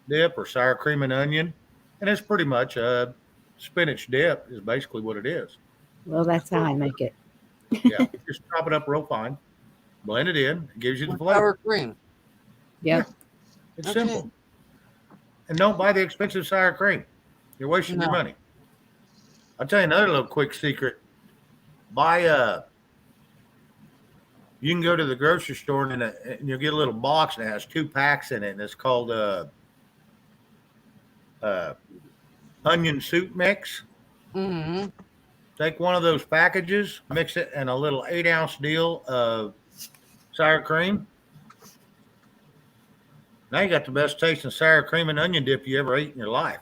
dip or sour cream and onion, and it's pretty much a spinach dip is basically what it is. well, that's how I make it. Yeah, just chop it up real fine, blend it in, it gives you the With flavor. sour cream. Yep. It's Okay. simple. And don't buy the expensive sour cream. You're wasting your No. money. I'll tell you another little quick secret. Buy you can go to the grocery store and you'll get a little box and it has 2 packs in it, and it's called uh, onion soup mix. Mm-hmm. Take one of those packages, mix it in a little 8-ounce deal of sour cream. Now you got the best tasting sour cream and onion dip you ever ate in your life.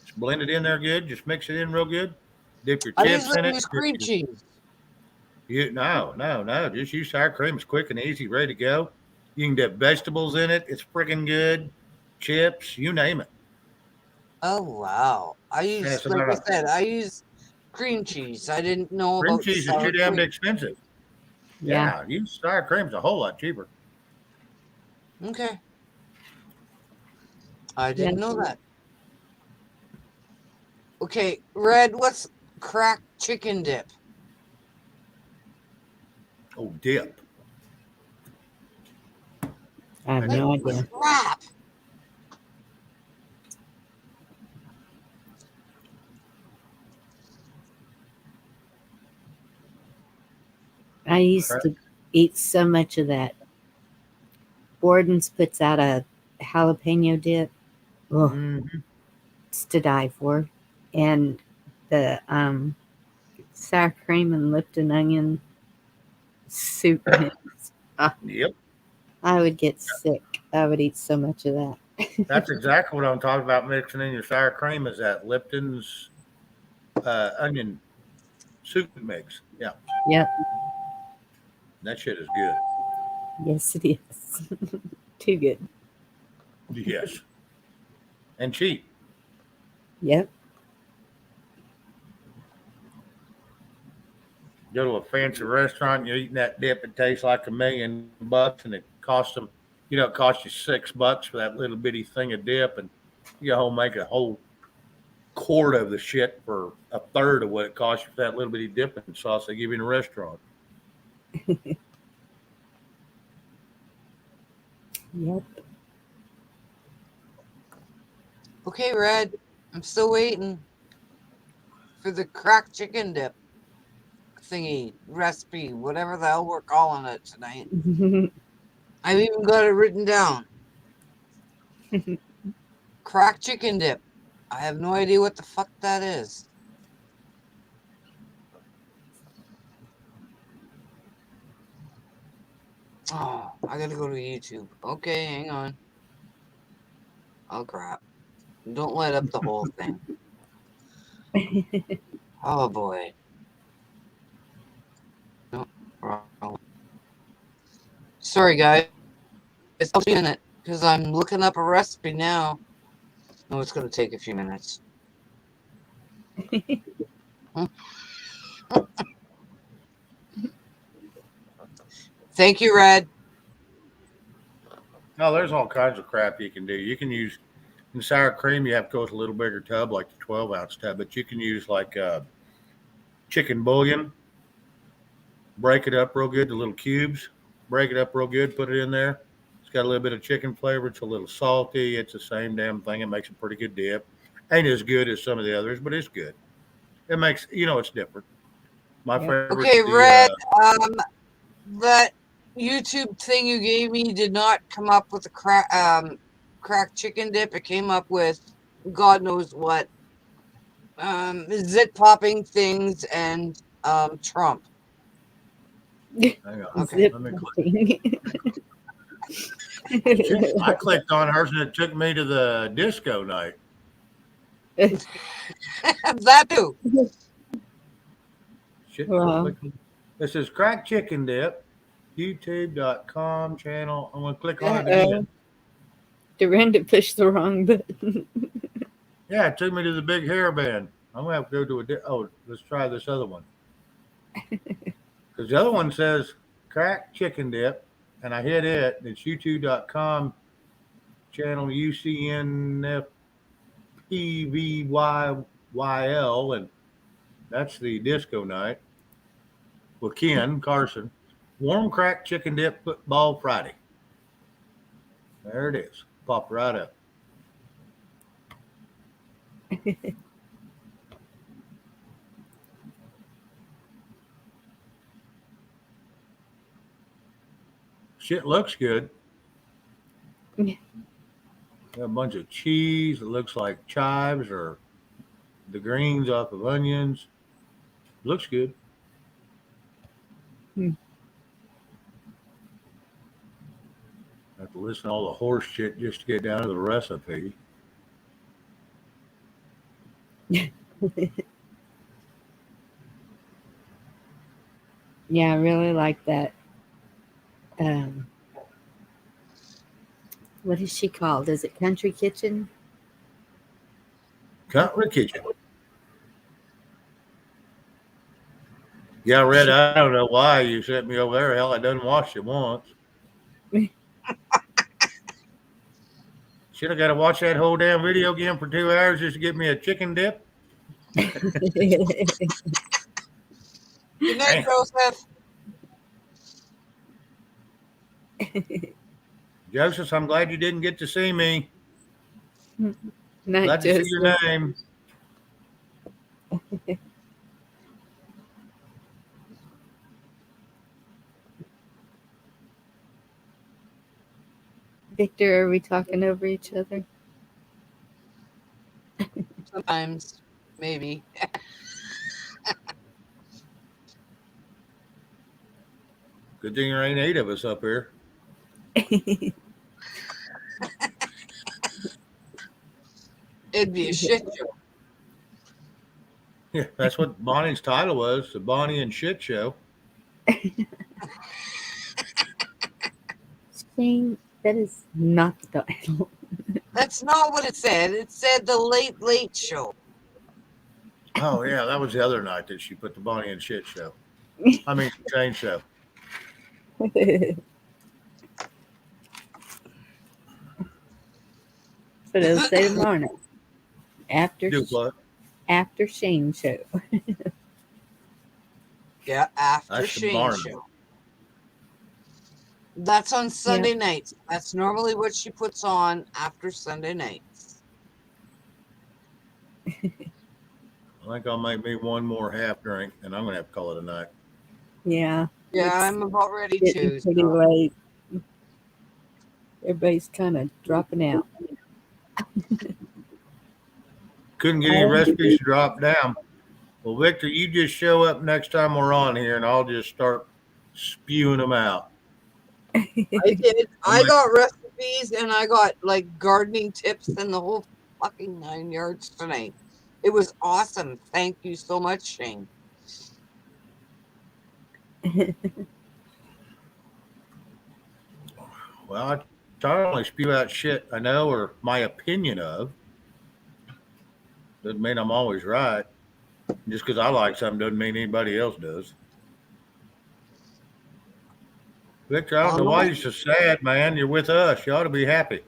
Just blend it in there good. Just mix it in real good. Dip your I chips usually in it. use cream cheese. No. Just use sour cream. It's quick and easy, ready to go. You can dip vegetables in it. It's freaking good. Chips, you name it. Oh wow! I And use, it's like about I a said, I use cream cheese. I didn't know cream about the cheese is sour too damn cream. expensive. Yeah. Yeah, use sour cream's a whole lot cheaper. Okay, I Yeah. didn't know that. Okay, Red, what's cracked chicken dip? Oh, dip. I have And no dip. idea. Crap! I used to eat so much of that. Borden's puts out a jalapeno dip. Oh, Mhm. it's to die for. And the sour cream and Lipton onion soup mix. Yep. I would get sick. I would eat so much of that. That's exactly what I'm talking about mixing in your sour cream is that Lipton's onion soup mix. Yeah, Yep. that shit is good. Yes, it is. Too good. Yes. And cheap. Yep. Go to a fancy restaurant and you're eating that dip, it tastes like $1,000,000 and it costs them, it costs you $6 for that little bitty thing of dip, and you go home make a whole quart of the shit for a third of what it costs you for that little bitty dipping sauce they give you in a restaurant. Yep. Okay, Red, I'm still waiting for the cracked chicken dip thingy, recipe, whatever the hell we're calling it tonight. I've even got it written down. Cracked chicken dip. I have no idea what the fuck that is. Oh, I gotta go to YouTube. Okay, hang on. Oh crap! Don't light up the whole thing. Oh boy. No, wrong. Sorry, guys. I'll be in it because I'm looking up a recipe now. Oh, it's gonna take a few minutes. Thank you, Red. No, there's all kinds of crap you can do. You can use in sour cream. You have to go with a little bigger tub, like the 12-ounce tub. But you can use like chicken bouillon. Break it up real good to little cubes. Break it up real good. Put it in there. It's got a little bit of chicken flavor. It's a little salty. It's the same damn thing. It makes a pretty good dip. Ain't as good as some of the others, but it's good. It makes it's different. My Yep. favorite. Okay, Red. That YouTube thing you gave me did not come up with a cracked chicken dip. It came up with God knows what. Zit popping things and Trump. Hang on. Okay. Zip Let me popping. I clicked on hers and it took me to the disco night. That too. Shit, Wow. this is cracked chicken dip, youtube.com channel. I'm going to click on it Uh-oh. again. Dorinda pushed the wrong button. Yeah, it took me to the big hairband. I'm going to have to go to let's try this other one. Because the other one says cracked chicken dip, and I hit it. And it's youtube.com channel UCNFPVYYL, and that's the disco night with Ken Carson. Warm cracked chicken dip football Friday. There it is. Popped right up. Shit looks good. Yeah. Got a bunch of cheese. It looks like chives or the greens off of onions. Looks good. Hmm. I have to listen to all the horse shit just to get down to the recipe. Yeah, I really like that. What is she called? Is it Country Kitchen? Country Kitchen. Yeah, Red, I don't know why you sent me over there. Hell, I done watched it once. Should have got to watch that whole damn video again for 2 hours just to get me a chicken dip. Good night, Damn. Joseph. Joseph, I'm glad you didn't get to see me. Not Glad to see just your name. Victor, are we talking over each other? Sometimes, maybe. Good thing there ain't 8 of us up here. It'd be a shit show. Yeah, that's what Bonnie's title was, the Bonnie and Shit Show. Shane, that is not the title. That's not what it said. It said the Late Late Show. Oh, yeah, that was the other night that she put the Bonnie and Shit Show. I mean, Shane Show. But it'll say tomorrow night. Do what? After Shane show. Yeah, after That's Shane tomorrow. show. That's on Sunday nights. That's normally what she puts on after Sunday nights. I think I'll make me one more half drink, and I'm going to have to call it a night. Yeah. Yeah, It's I'm about ready getting to. pretty So. late. Everybody's kind of dropping out. Couldn't get any recipes to drop down. Well, Victor, you just show up next time we're on here, and I'll just start spewing them out. I did. I got recipes and I got like gardening tips and the whole fucking 9 yards tonight. It was awesome. Thank you so much, Shane. Well, I try to only spew out shit I know or my opinion of. Doesn't mean I'm always right. Just because I like something doesn't mean anybody else does. Victor, I don't know why you're so sad, man. You're with us. You ought to be happy.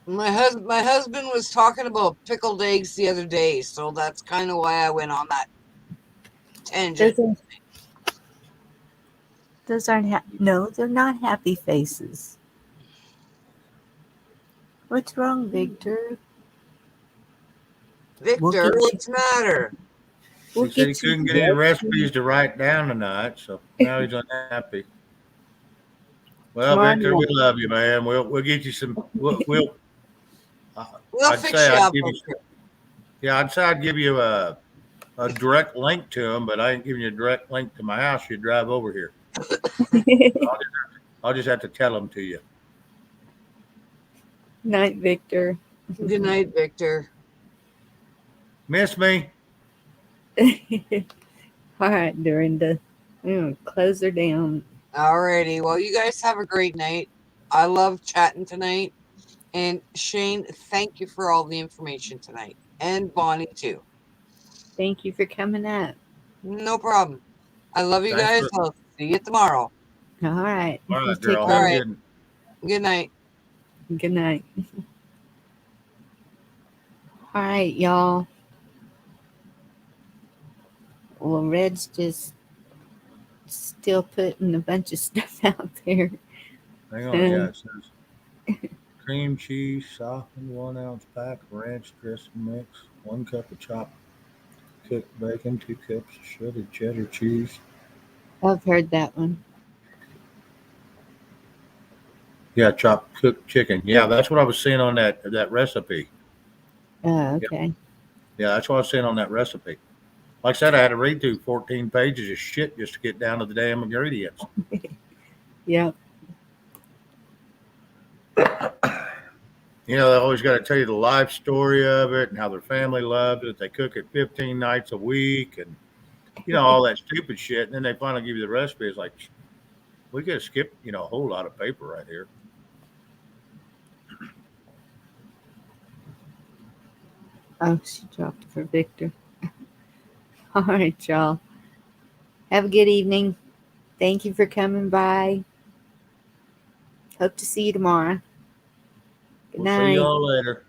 My husband was talking about pickled eggs the other day, so that's kind of why I went on that tangent. Those aren't no, they're not happy faces. What's wrong, Victor? Victor, what's the matter? He said he couldn't get any recipes to write down tonight, so now he's unhappy. Well, Victor, we love you, man. We'll get you some. We'll I'd fix say you I'd up. give you. Yeah, I'd say I'd give you a direct link to them, but I ain't giving you a direct link to my house. You drive over here. I'll just have to tell them to you. Night, Victor. Good night, Victor. Miss me? All right, Dorinda. I'm going to close her down. Alrighty. Well, you guys have a great night. I love chatting tonight. And Shane, thank you for all the information tonight. And Bonnie, too. Thank you for coming up. No problem. I love you guys. I'll see you tomorrow. All right. All right, girl. All right. Good night. Good night. All right, y'all. Well, Red's just still putting a bunch of stuff out there. Hang on, yeah, it says cream cheese, softened 1 ounce pack, ranch dressing mix, 1 cup of chopped cooked bacon, 2 cups of shredded cheddar cheese. I've heard that one. Yeah, chopped cooked chicken. Yeah, that's what I was seeing on that recipe. Oh, okay. Yeah, that's what I was seeing on that recipe. Like I said, I had to read through 14 pages of shit just to get down to the damn ingredients. Yep. You know, they always got to tell you the life story of it and how their family loved it. They cook it 15 nights a week and, you know, all that stupid shit. And then they finally give you the recipe. It's like, we could have skipped, you know, a whole lot of paper right here. Oh, she dropped it for Victor. All right, y'all. Have a good evening. Thank you for coming by. Hope to see you tomorrow. Good night. We'll see y'all later.